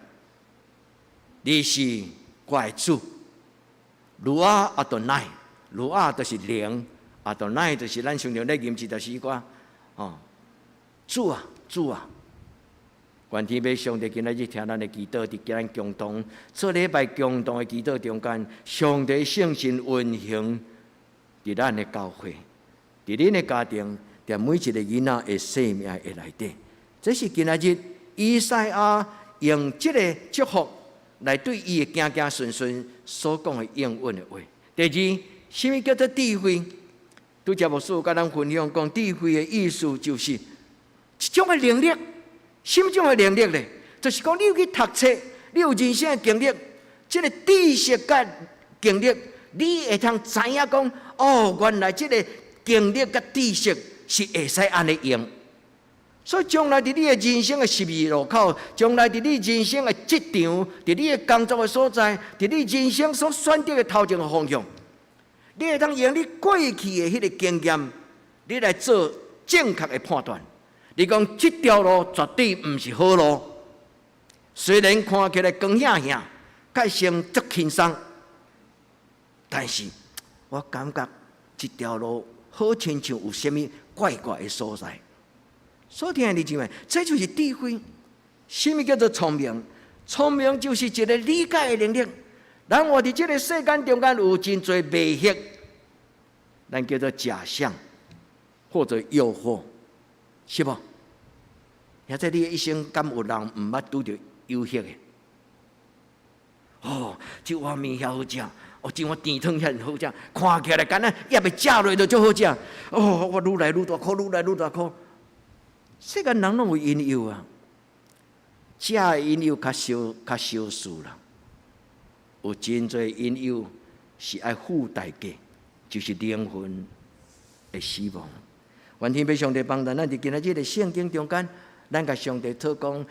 你是我的主，鲁阿阿多奈，鲁阿就是灵，阿多奈就是咱常常咧吟一条诗歌，主啊，主啊！愿天父上帝今仔日听咱的祈祷，伫咱共同做礼拜共同的祈祷中间，上帝圣神运行伫咱的教会，伫恁的家庭，伫每一个囡仔的生命的内底。这是今仔日以赛亚用这个祝福来对伊的行行顺顺所讲的应允的话。第二，什么叫做智慧？拄则牧师甲咱分享讲，智慧的意思就是一种的能力。什么种的能力呢？就是讲你有去读册，你有人生的经历，这个知识甲经历，你会通知影讲，原来这个经历甲知识是会使安尼用。所以将来伫你的人生的十字路口，将来伫你人生的职场，伫你的工作的所在，伫你人生所选择的头前的方向，你会通用你过去的迄个经验，你来做正确的判断。你讲这条路绝对不是好路，虽然看起来光险险，改成足轻松，但是我感觉这条路好亲像有啥物怪怪的所在。所听的姊妹，这就是智慧。什么叫做聪明？聪明就是一个理解的能力。咱活伫这个世间中间有真侪迷惑，咱叫做假象或者诱惑。是无？也在你一生，敢有人毋捌拄着诱惑的？这碗面遐好食，这碗甜汤遐好食，看起来敢若也未食落就足好食。我愈来愈大颗，愈来愈大颗。世间人拢有引诱啊，食的引诱较少数啦。有真侪引诱是爱付代价，就是灵魂的死亡。愿天父上帝帮咱，咱伫今仔日的圣经中间，咱甲上帝讨讲，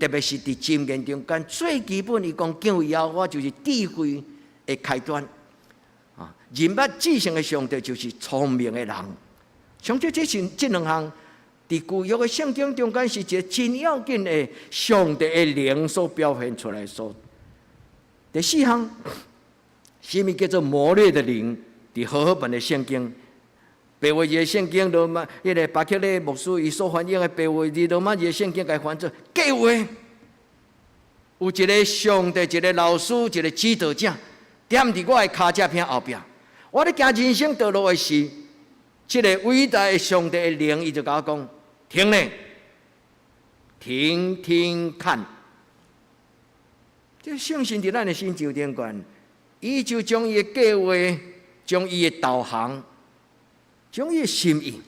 特别是伫箴言中间，最基本伊讲敬畏耶和华就是智慧的开端。认捌至圣的上帝就是聪明的人。上帝这两项，伫旧约的圣经中间是一个真要紧的上帝的灵所表现出来所。第四项，什么叫做谋略的灵？伫和合本的圣经。白话字的圣经，罗马迄个巴克勒牧师伊所翻译的白话字罗马字的圣经，该翻做计划。有一个上帝，一个老师，一个指导者，踮伫我的脚趾片后壁。我咧行人生道路的时，这个伟大的上帝的灵，伊就甲我讲：停咧，听听看。这相信伫咱的心上顶悬，伊就将伊的计划，将伊的导航。将伊的心意，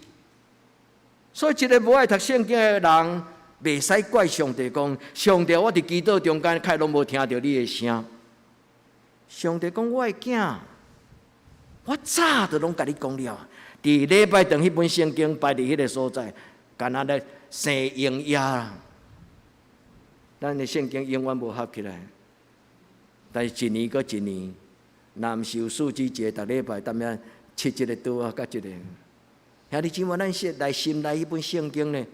所以一个无爱读圣经的人，袂使怪上帝讲：上帝，我伫祈祷中间，开拢无听到你的声。上帝讲：我的囝，我早就拢甲你讲了。伫礼拜堂迄本圣经摆伫迄个所在，干那咧生营业啦。咱的圣经永远无合起来，但是一年搁一年，若毋是有数字节，逐礼拜踮遐。切一个刀啊，甲一个。兄弟姊妹，咱来心内迄本圣经呢？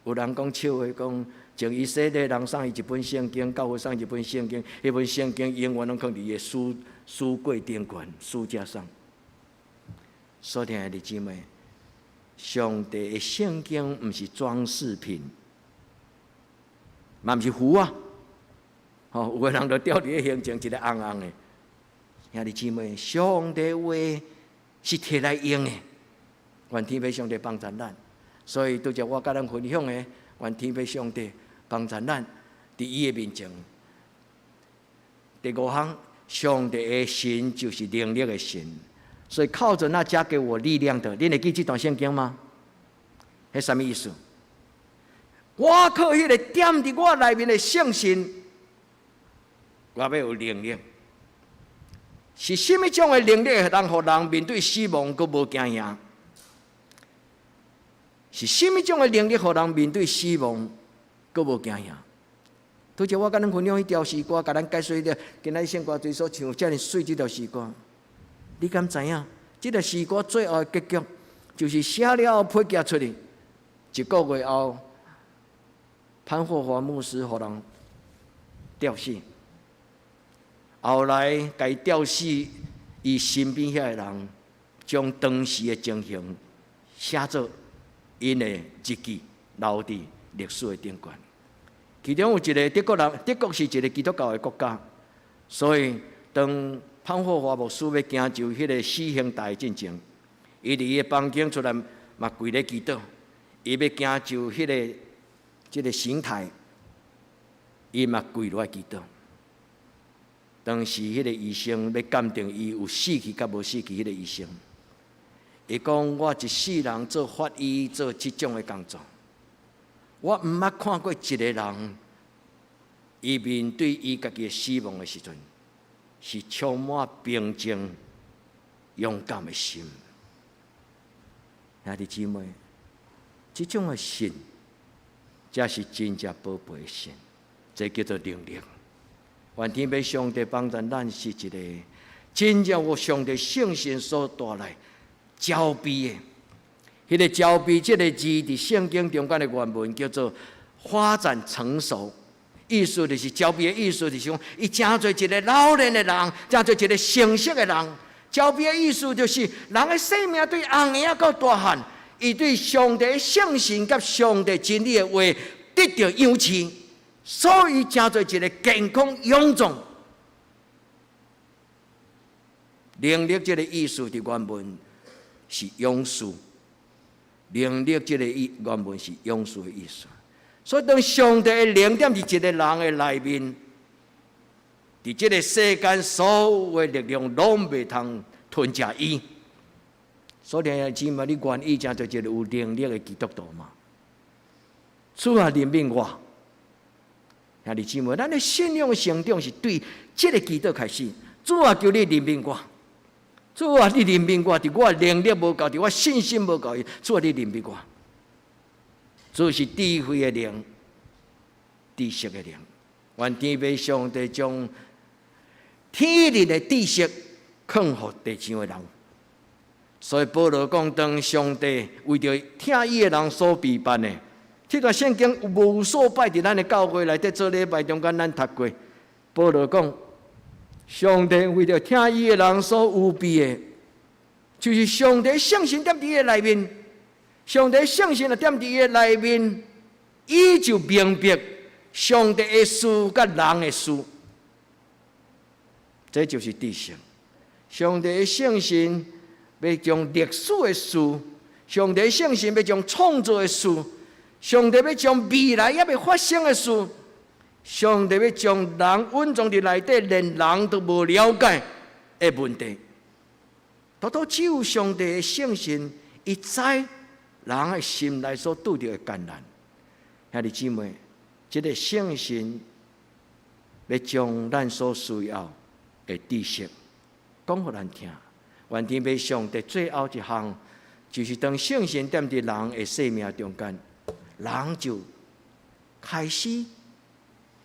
有人讲笑话，讲从以色列人送伊一本圣经，教会送一本圣经，迄本圣经永远拢放伫伊的书柜顶悬，书架上。所听兄弟姊妹，上帝的圣经毋是装饰品，嘛毋是符啊。有个人就吊伫个形状，一个红红的。兄弟姊妹，上帝话是摕来用的，愿天父上帝帮助咱。所以拄则我甲咱分享的，愿天父上帝帮助咱，伫伊的面前。第五项，上帝的神就是能力的神，所以靠着那加给我力量的，恁会记这段圣经吗？迄什么意思？我靠迄个点伫我内面的圣神，我要有能力。是什么种的能力，能互人面对死亡阁无惊吓？是什么种的能力，互人面对死亡阁无惊吓？拄则我甲恁分享迄条诗歌，甲咱解说了，今仔圣歌最所唱遮尔水这条诗歌，你敢知影？这条诗歌最后的结局，就是写了后批寄出去，一个月后，潘霍华牧师互人吊死，后来该吊死，伊身边遐个人将当时的情形写作因的日记，留伫历史的顶端。其中有一个德国人，德国是一个基督教的国家，所以当潘霍华牧师要行就迄个死刑台进前，伊伫伊的房间出来嘛跪咧祈祷，伊要行就即个刑台，伊嘛跪落来祈祷。当时迄个医生要鉴定伊有死去甲无死去，迄个医生，伊讲：我一世人做法医做即种的工作。我毋捌看过一个人，伊面对伊家己的死亡的时阵，是充满平静、勇敢的心。兄弟姊妹，即种的心，才是真正宝贝的心，这叫做能力。愿天父上帝帮助咱是一个真正有上帝圣心所带来招庇的。迄个招庇这个字，伫圣经中间的原文叫做发展成熟，意思就是招庇的意思，就是讲伊真做一个老练的人，真做一个成熟的人。招庇的意思就是人的生命对红影到大汉，伊对上帝的圣心甲上帝真理的话得到养持，所以真做一个健康勇壮。能力这个意思伫原文是勇士。能力这个原文是勇士的意思，所以当上帝的灵点伫一个人的内面，伫这个世间所有的力量拢袂通吞食伊。所以姊妹，你愿意真做一个有能力的基督徒吗？主啊，怜悯我！兄弟姊妹，咱的信仰成长是对这个基督开始。主啊，求你怜悯我！主啊，你怜悯我，伫我能力无够，伫我信心无够，主啊，你怜悯我。主是智慧的灵，知识的灵。愿天父上帝将天理的知识藏互地上的人。所以保罗讲，当上帝为着听伊的人所备办的，这段圣经有无数摆伫咱的教会内底做礼拜中间，咱读过。保罗讲。上帝为着听伊的人所有备的，就是上帝圣心踮伫伊的内面，上帝圣心啊踮伫伊的内面，伊就明白上帝的事甲人的事，这就是知识。上帝的圣心要将历史的事，上帝的圣心要将创造的事，上帝要将未来也要发生的事。上帝要将人稳装伫内底，连人都无了解的问题，只有上帝的圣心，伊知人的心内所拄着的艰难。兄弟姊妹，这个圣心要将咱所需要的知识讲互咱听。愿天父上帝最后一项，就是当圣心踮伫人的生命中间，人就开始。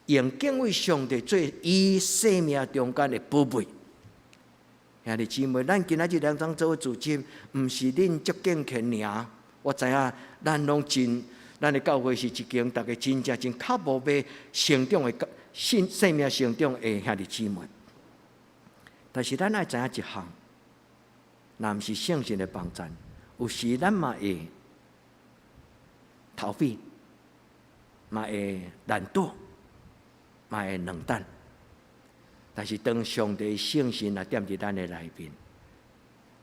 用敬畏上帝做伊生命中间的宝贝。兄弟姊妹，咱今仔日两张做主席，毋是恁足敬虔尔。我知影，咱拢真，咱的教会是一间大家真正真靠无要成长的生命成长的兄弟姊妹。但是咱爱知影一项，若毋是圣神的帮助，有时咱嘛会逃避，嘛会懒惰。嘛会两等，但是当上帝圣心啊踮伫咱的内面，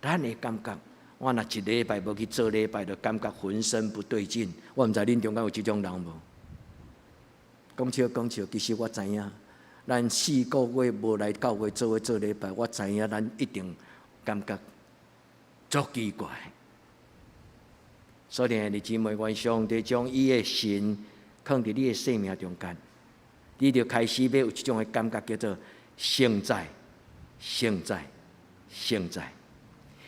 咱会感觉，我若一礼拜无去做礼拜，就感觉浑身不对劲。我毋知恁中间有即种人无？讲笑，其实我知影，咱4个月无来教会做礼拜，我知影咱一定感觉足奇怪。所以兄弟姊妹，愿上帝将伊的神放伫你的生命中间。你就开始要有一种的感觉，叫做圣在。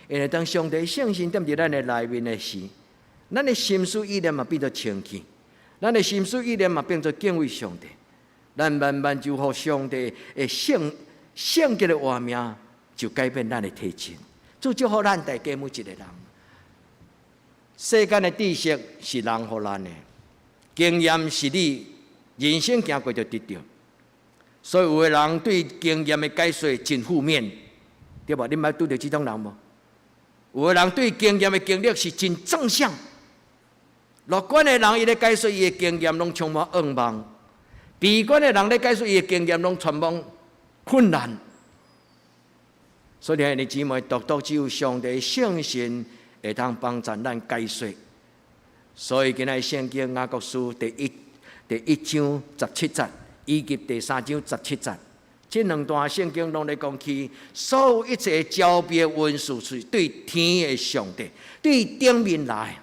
因为当上帝圣心踮伫咱的内面的时，咱的心思意念嘛变作清气，咱的心思意念嘛变作敬畏上帝，咱慢慢就互上帝的圣洁的画面就改变咱的体质，就祝福咱大家每一个人。世间的知识是人互咱的，经验是你人生行过就得到。所以有个人对经验的解说真负面，对吧？你捌拄到这种人无？有个人对经验的经历是真正向。乐观的人，伊咧解说伊的经验，拢充满愿望；悲观的人咧解说伊的经验，拢充满困难。所以，兄弟姊妹，独独只有上帝的圣神会通帮助咱解说。所以，今日圣经雅各书第一章17节，以及第3章17节，这两段圣经拢咧讲起，所有一切招标的文书是对天的上帝，对顶面来。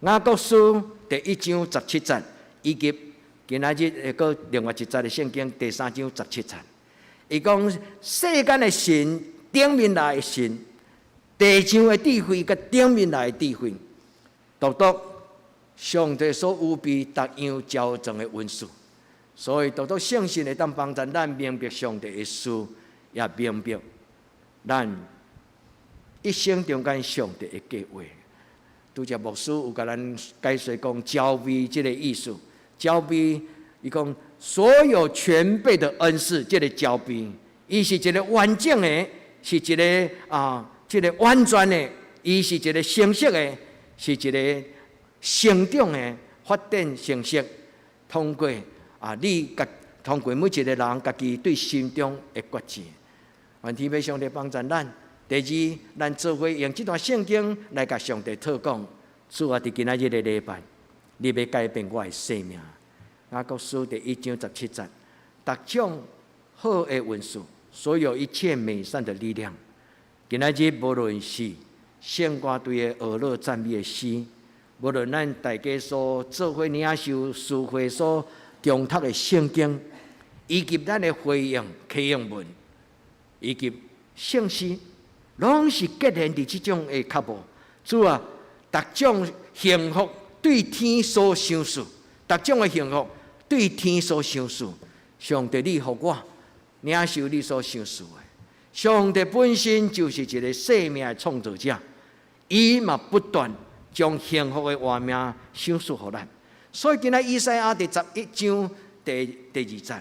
雅各书第1章17节，以及今仔日个另外一节的圣经第3章17节，伊讲世间的神，顶面来的神，地上的智慧甲顶面来的智慧，独独上帝所有备逐样骄纵的文书，所以独独圣神会当帮助咱明白上帝的事，也明白咱一生中间上帝的计划。拄则牧师有甲咱解说讲招备这个意思，招备伊讲所有全备的恩赐，这个招备，伊是一个完整的，是一个这个完全的，伊是一个成熟的，是一个成长的发展成熟，通过你通过每一个人家己对心中的决志，愿天父上帝帮助咱。第二，咱做伙用这段圣经来甲上帝讨讲，主啊，伫今仔日的礼拜，你要改变我的生命。雅各书第1章17节，逐种好的文书，所有一切美善的力量。今仔日无论是圣歌队的俄勒赞美的诗，无论咱大家所做伙领受诗会所共读的圣经，以及咱的回应启应文，以及圣诗。拢是结连伫即种的脚步，主啊，逐种幸福对天所想事，逐种的幸福对天所想事，上帝你互我领受你所想事的。上帝本身就是一个生命的创造者，伊嘛不断将幸福的画面想事互咱。所以今仔以赛亚第11章第2节，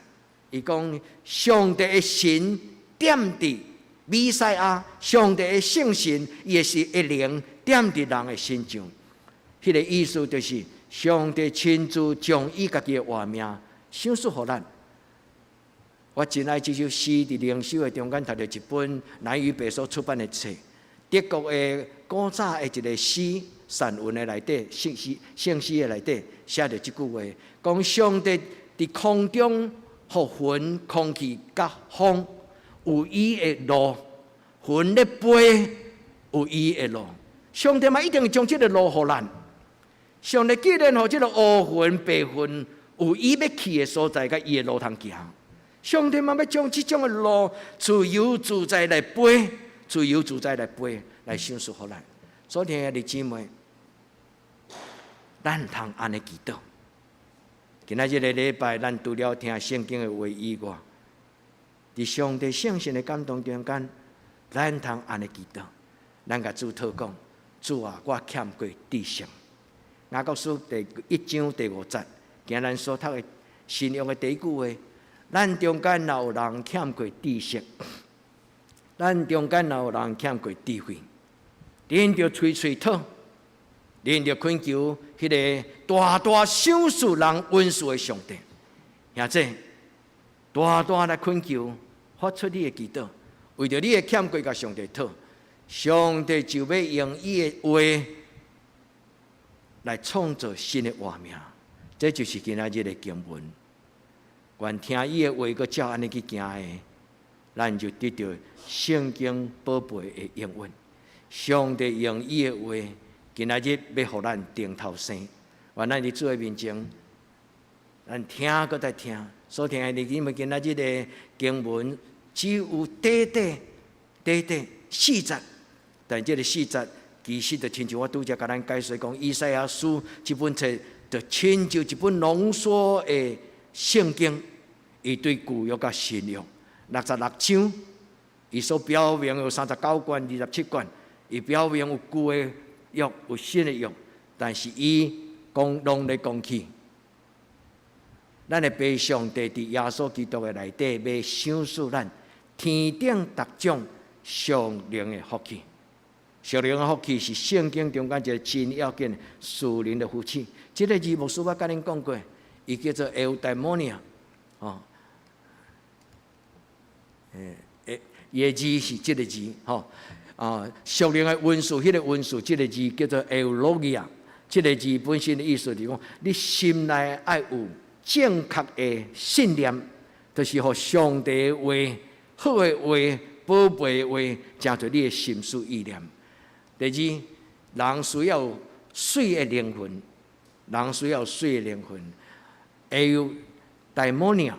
伊讲上帝的神点伫弥赛亚，上帝的圣神也是一灵点伫人的心上。迄个意思就是上帝亲自将伊家己的画面想述互咱。我真爱这首诗伫灵修的中间读到一本南语白所出版的册，德国的古早的一个诗散文的内底，圣诗的内底写着即句话，讲上帝伫空中互云、空气、甲风。有伊的路，云咧飞，有伊的路。上帝嘛一定将这个路互咱。上帝既然互这个乌云、白云有伊要去的所在，甲伊的路通行。上帝嘛要将这种的路自由自在来飞，自由自在来飞，来享受互咱。所以兄弟姊妹，咱通安尼祈祷。今仔日个礼拜，咱除了听圣经的话以外，伫上帝圣神的感动中间，咱通安尼祈祷，咱甲主祷讲：主啊，我欠过知识。雅各书第1章第5节，今咱所读的信用的第一句话：咱中间若有人欠过知识，咱中间若有人欠过智慧，恁着吹吹讨，恁着恳求迄个大大赏赐人恩赐的上帝，兄弟，大大来恳求。发出你的祈祷，为着你的欠过，甲上帝讨，上帝就要用伊的话来创造新的画面。这就是今仔日的经文。愿听伊的话，佮照安尼去行的，咱就得到圣经宝贝的应允。上帝用伊的话，今仔日要互咱定头生。愿咱伫主的面前，咱听佮再听。所听的你们今仔日的经文。只有短4节，但这个4节其实就亲像我拄则甲咱解说讲，以赛亚书这本册就亲像一本浓缩的圣经，伊对旧约甲新约66章，伊所表明有39卷、27卷，伊表明有旧的约、有新的约，但是伊拢咧讲起咱的爸上帝伫耶稣基督的内底，要赏赐咱天顶各种属灵的福气。属灵的福气是圣经中间一个真要紧的属灵的福气。这个字牧师我甲恁讲过，伊叫做 eudaimonia， 哦，伊的字是这个字，吼，属灵的文字，迄个文字，这个字叫做 eulogia。这个字本身的意思就是讲，你心内爱有正确的信念，就是互上帝的话、好的话、宝贝的话，成做你的心思意念。第二，人需要有水的灵魂，人需要有水的灵魂。eudaimonia，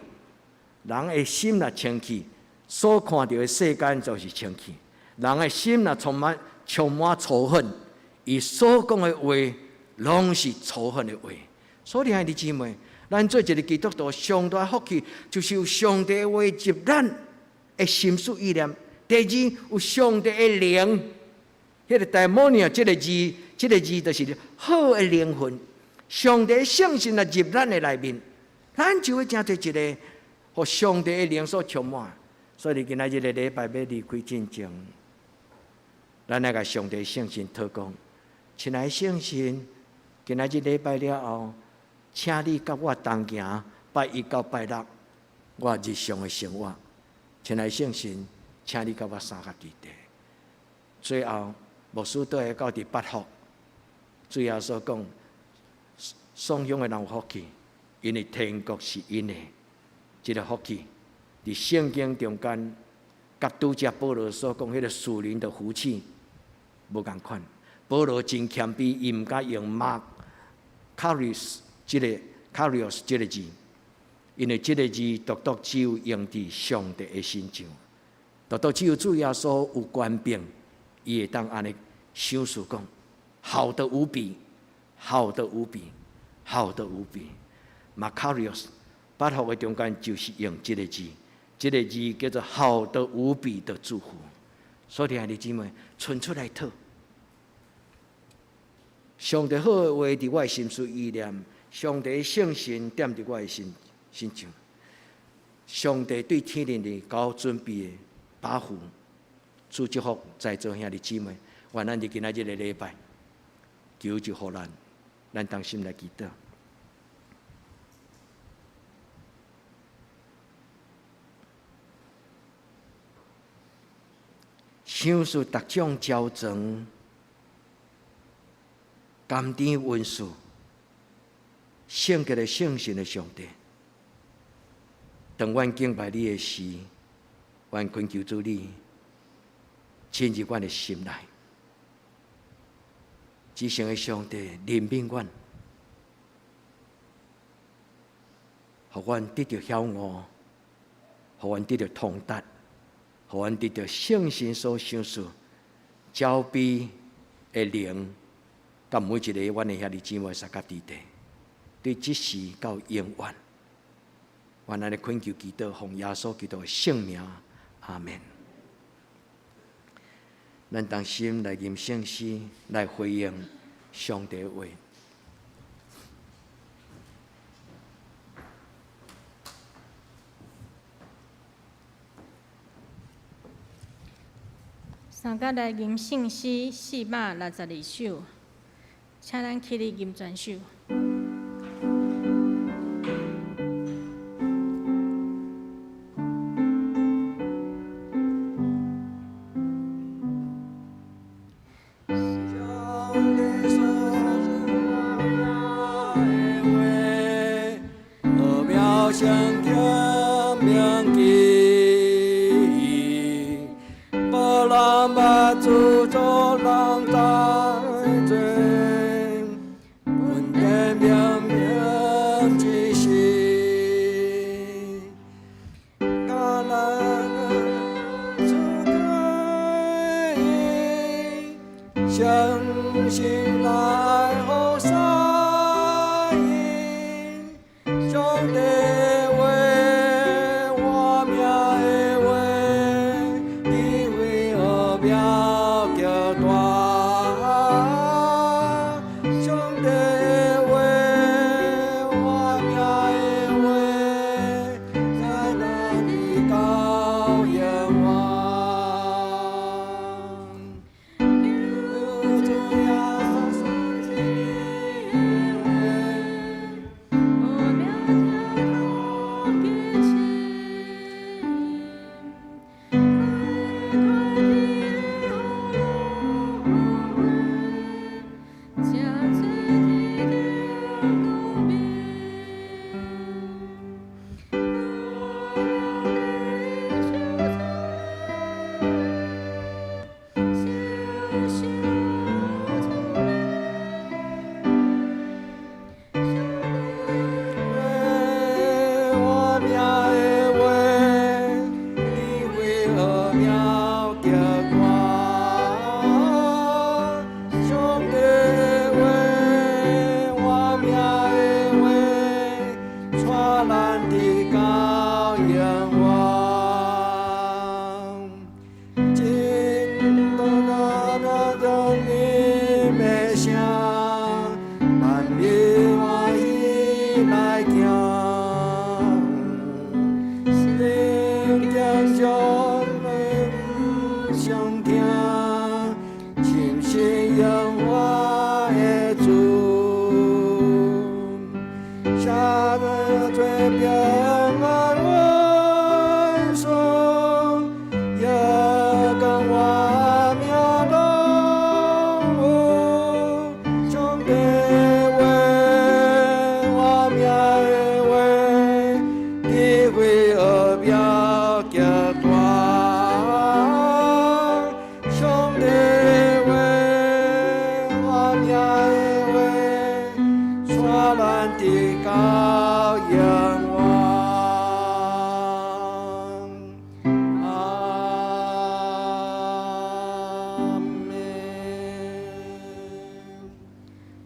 人的心若清气，所看到的世间就是清气。人的心若充满仇恨，伊所讲的话，拢是仇恨的话。所以，兄弟姊妹，咱做一个基督徒，上大福气就是有上帝的话入咱的心思意念。第二，有上帝的灵，迄个daimonia这个字就是好的灵魂。上帝的圣性来入咱的内面，咱就会成做一个互上帝的灵所充满。所以今仔日的礼拜要离开进前，咱来甲上帝的圣性祷告。亲爱的圣神，今仔日礼拜了后，请你甲我同行，拜一到拜六，我日常的生活。亲爱的圣神，请你甲我三合伫地。最后，牧师都会到第8福，主耶稣讲，颂扬的人有福气，因为天国是因的。这个福气，伫圣经中间，甲拄则保罗所讲迄个属灵的福气无共款。保罗真谦卑，伊毋敢用 Makarios 这个字，因为这个字独独只有用伫上帝的身上，独独只有主耶稣有权柄，伊会当安尼赏赐讲，好得无比，好得无比，好得无比。Makarios 8福的中间就是用这个字，这个字叫做好得无比的祝福。所以兄弟姊妹，伸出来讨。上帝好的话伫我的心思意念，上帝的圣神踮伫我的心上，上帝对天灵的搞准备的保护，祝福在座兄弟姊妹，愿咱伫今仔日的礼拜，求就互咱同心来祈祷。赏赐各种骄纵。甘甜温顺、圣洁的圣神的上帝，当阮敬拜你的时，阮恳求主你进入阮的心内。至圣的上帝怜悯阮，互阮得到晓悟，互阮得到通达，互阮得到圣神所赏赐招庇的灵。甲每一个阮的兄弟姊妹三甲伫地，对即时到永远，愿咱的恳求祈祷，奉耶稣基督的圣名，阿门。咱同心来吟圣诗，来回应上帝的话。三甲来吟圣诗462首。请咱起立吟全首。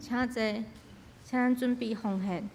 请坐，请咱准备奉献。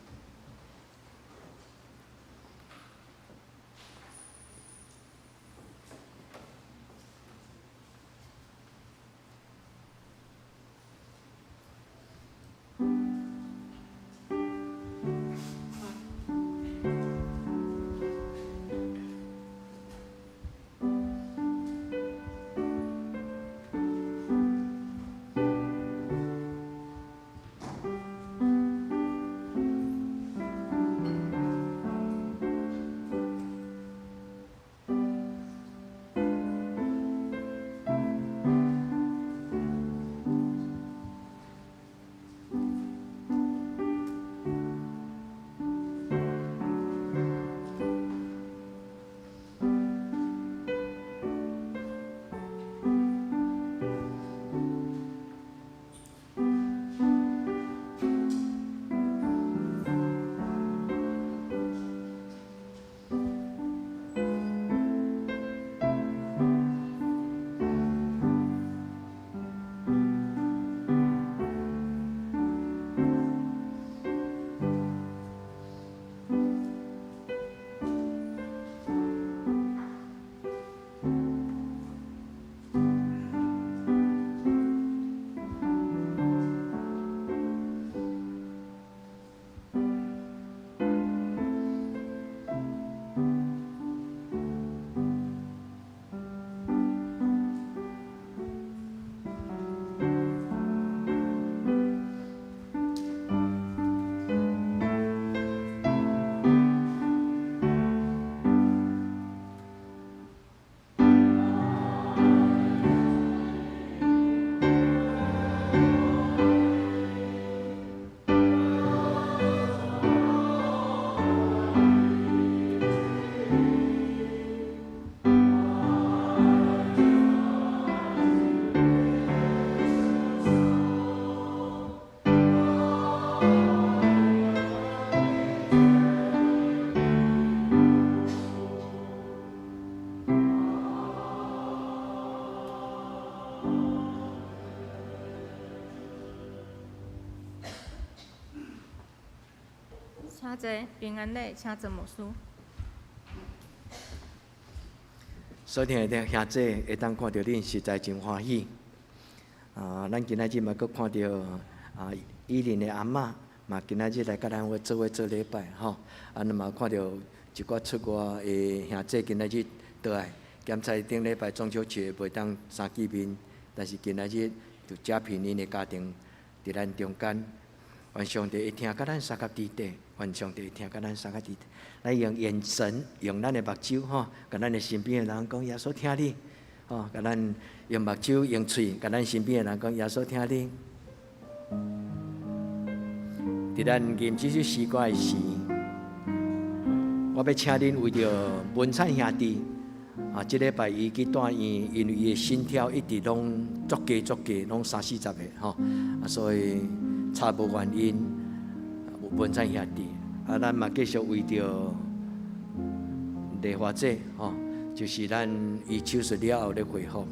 请坐，平安礼，请做牧师。所听的兄弟会当看到恁实在真欢喜。咱今仔日嘛，阁看到伊琳的阿嬷嘛，今仔日来甲咱做伙做礼拜吼。那么看到一寡出外的兄弟，今仔日倒来，检查顶礼拜中秋节袂当相见面，但是今仔日就家平因的家庭伫咱中间，愿上帝会听甲咱三甲伫地，愿上帝会听甲咱三甲伫地。咱用眼神，用咱的目睭吼，甲咱的身边的人讲耶稣听你，吼，甲咱用目睭用喙，甲咱身边的人讲耶稣听你。伫咱吟这首诗歌的时，我要请恁为着文灿兄弟。这礼拜伊去住院，因为伊的心跳一直拢足低，拢30-40个吼，所以查无原因，文灿兄弟，咱嘛继续为着丽华姐吼，就是咱伊手术了后咧恢复。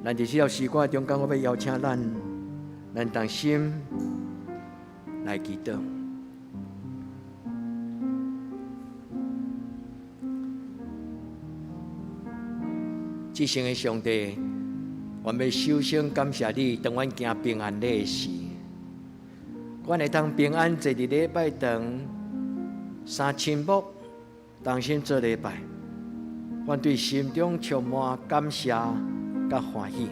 咱伫这首诗歌中间，我要邀请咱同心来祈祷。至圣的上帝，我们首先感谢你，当阮行平安礼时，阮会当平安坐伫礼拜堂，三亲睦，同心做礼拜，阮对心中充满感谢甲欢喜，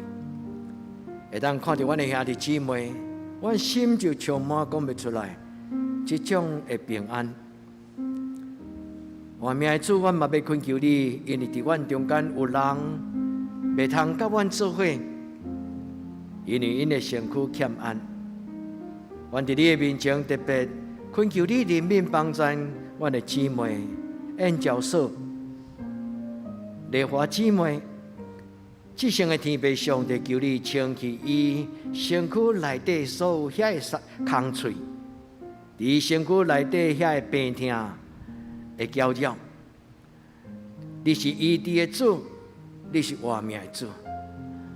会当看到阮的兄弟姊妹，阮心就充满讲不出来，这种的平安。我命的主，阮嘛要恳求你，因为伫阮中间有人袂通甲阮做伙，因为因的身躯欠安。阮伫你的面前特别恳求你怜悯帮助阮的姊妹，按教授、丽华姊妹，至圣的天父上帝，求你清去伊身躯内底所有遐个空喙，伫身躯内底遐个病痛的搅扰。你是医治的主，你是活命的主，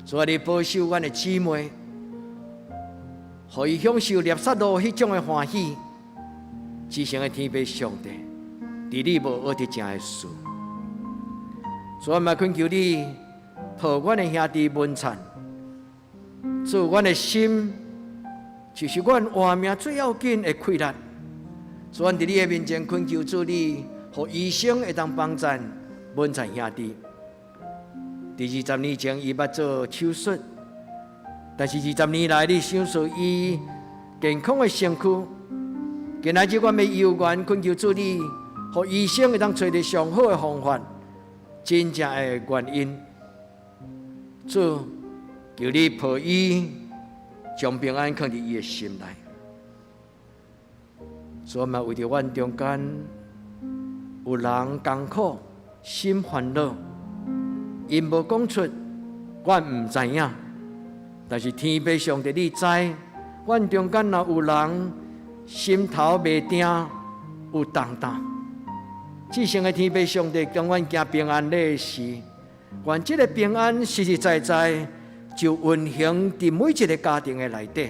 所以你保守阮的姊妹，互伊享受孽撒路迄种的欢喜。至圣的天父上帝，伫你无学得正的事，所以我嘛恳求你，抱阮的兄弟文灿，做阮的心，就是阮活命最要紧的快乐。所以，伫你的面前恳求主你，互医生会当帮助文灿兄弟。伫20年前，伊捌做手术，但是20年来，你享受伊健康的身躯。今仔日，我要有缘恳求主你，互医生会当找到上好的方法，真正的原因。主，求你抱伊，将平安放伫伊的心内。所以嘛，为着阮中间有人艰苦、心烦恼，因无讲出，阮唔知影。但是天父上帝你知，阮中间若有人心头袂定，有动荡。至圣的天父上帝，当阮行平安礼时，愿这个平安实实在在就运行伫每一个家庭的内底。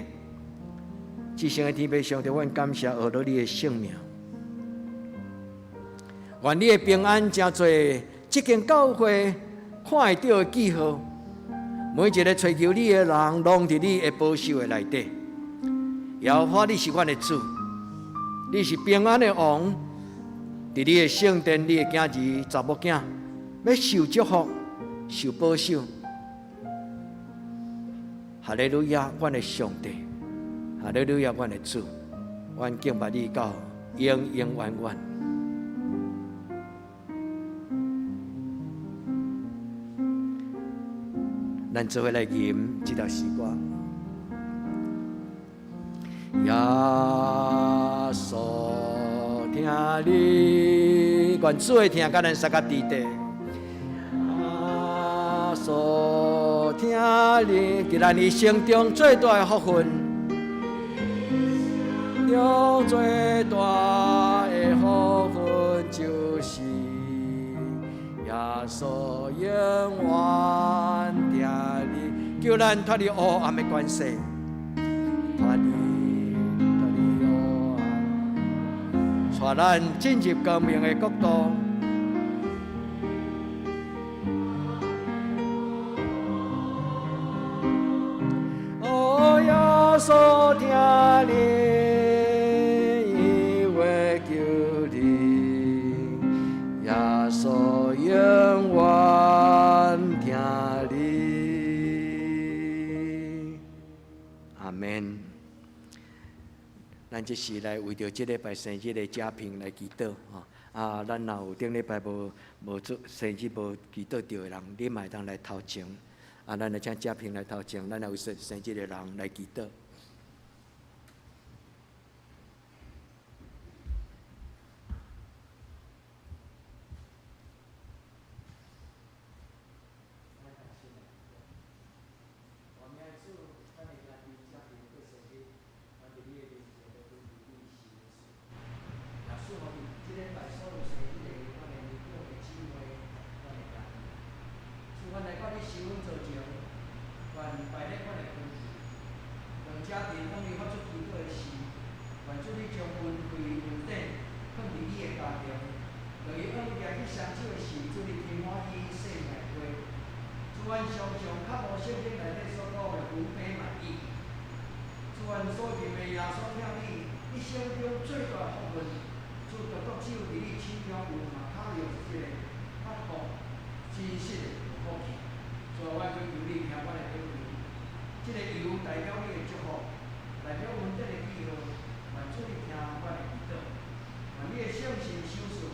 至圣的天父上帝，阮感谢学到你的性命。愿你的平安真多，这间教会看会到的记号，每一个追求你的人，拢伫你的保守的内底。耶和华，你是阮的主，你是平安的王。伫你的圣殿，你的囝儿、查某囝要受祝福、受保守。哈利路亚，阮的上帝。哈利路亚，阮的主，阮敬拜你到永永远远。咱做伙来吟这条诗歌。耶稣听你，愿主会听，甲咱三甲伫地。耶稣听你，伫咱一生中最大的福分。有最大的福分就是耶稣永远听你，叫咱脱离黑暗的关系，脱离黑暗，带咱进入光明的国度。哦，耶稣听你。所永远听你，阿免。咱即时来为着即礼拜生日的家庭来祈祷吼。咱若有顶礼拜无做生日无祈祷着的人，你嘛会当来头前。咱来请家庭来头前，咱来为生日的人来祈祷。家庭当你发出祈祷的时，愿主你将恩惠恩典放伫你的家庭，在伊恩典去相处的时，主你天欢喜世界花。主阮常常较无圣经内底所讲的福杯满溢。主阮所认的耶稣听你一生中最大的福分，主独只有伫你手中有，嘛靠着一个发福真实的福气。所以阮恳求你听阮的祷告。这个油代表你的祝福，代表恩典的记号，愿主你听我的祈祷，愿你的圣心守顺，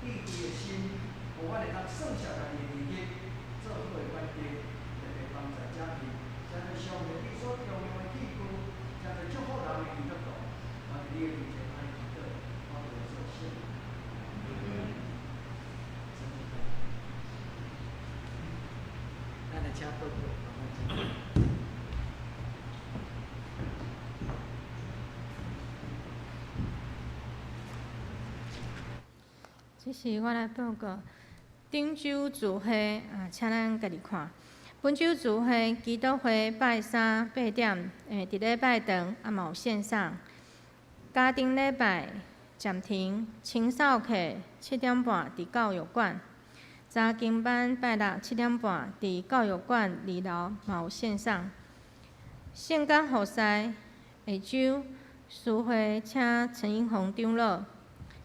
智慧的心，互我会当算数家己的日子，做好的关系，特别帮助家庭，将对上帝你所重用的器具，将对祝福人的基督徒，我伫你的面前安祈祷，我哋所信。咱来请报告，慢慢讲。这是我来报告顶洲聚会请咱家己看。本周聚会基督会拜三8点，伫礼拜堂嘛有线上。家庭礼拜暂停，青少课7点半伫教育馆。查经班拜六7点半伫教育馆2楼嘛有线上。圣感互赛下周诗会请陈英宏长老。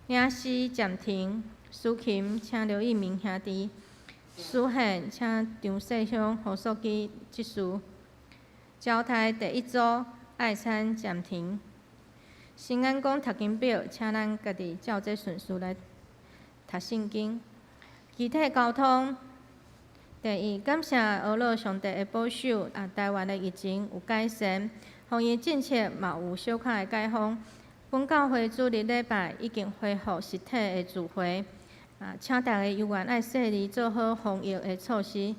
领诗暂停，司琴请刘义明兄弟，司宪请张世香副书记执事。交台第一组爱餐暂停。新安宫读经表，请咱家己照这顺序来读圣经。集体交通，第一，感谢俄罗上帝的保守，台湾的疫情有改善，防疫政策嘛有小可的解封。本教会主日礼拜已经恢复实体的聚会，请大家犹原爱细腻做好防疫的措施，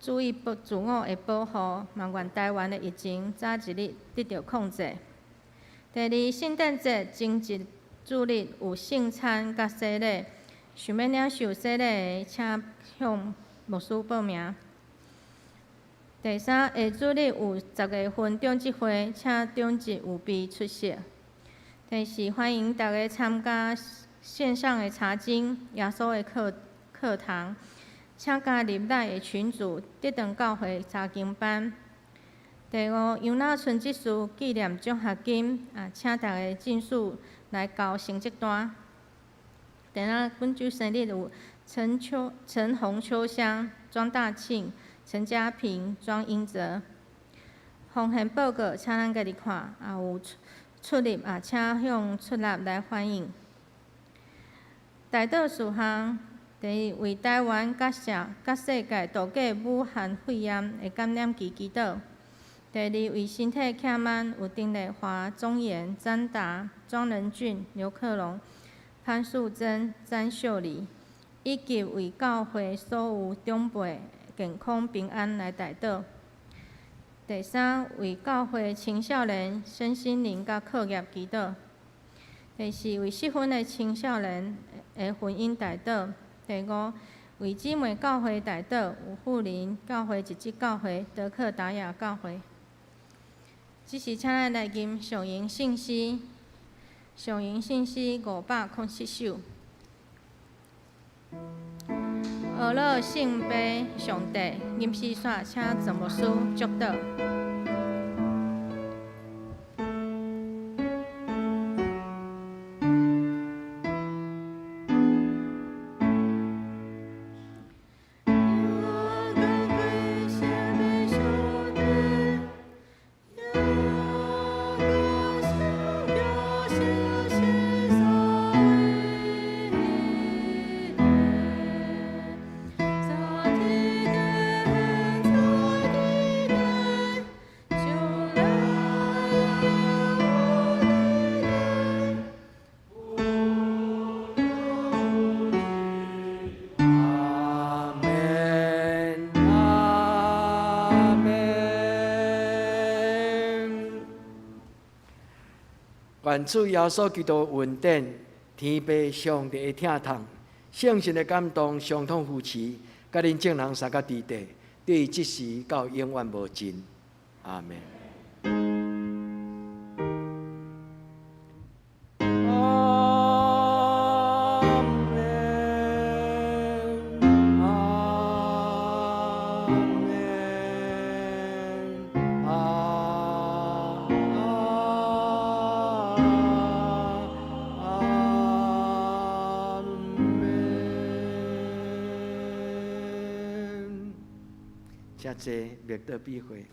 注意自我的保护，嘛愿台湾的疫情早一日得到控制。第二，圣诞节前一主日有圣餐甲洗礼，想要领受洗礼的，请向牧师报名。第三，下主日有10月份中职会，请中职务必出席。第四，欢迎大家参加线上的查经、耶稣的课堂，请加入咱的群组，得当教会查经班。第五，杨那春执事纪念奖学金，请大家尽速来交成绩单。第六，本周生日有陈洪秋香、庄大庆、陈家平、庄英哲。奉献报告，请咱家己看，有出入请向出入来反映。代祷事项：第一，为台湾甲世界度过武汉肺炎的感染期祈祷。第二，为身体欠慢有丁丽华、钟妍、张达、庄仁俊、刘克龙、潘素贞、詹秀丽，以及为教会所有长辈健康平安来代祷。第三，为教会青少年身心灵甲课业祈祷。第四，为适婚的青少年的婚姻代祷。第五，为姊妹教会代祷，有富林教会、一级教会、德克达雅教会。这是请咱来吟上营信息，上营信息507首。俄勒圣杯上帝，吟诗线请陈牧师祝祷。愿主耶稣基督恩典、天父上帝的疼痛、圣神的感动，相通扶持，甲恁众人三个地地，对即时到永远无尽。阿门。谢谢，灭得必会。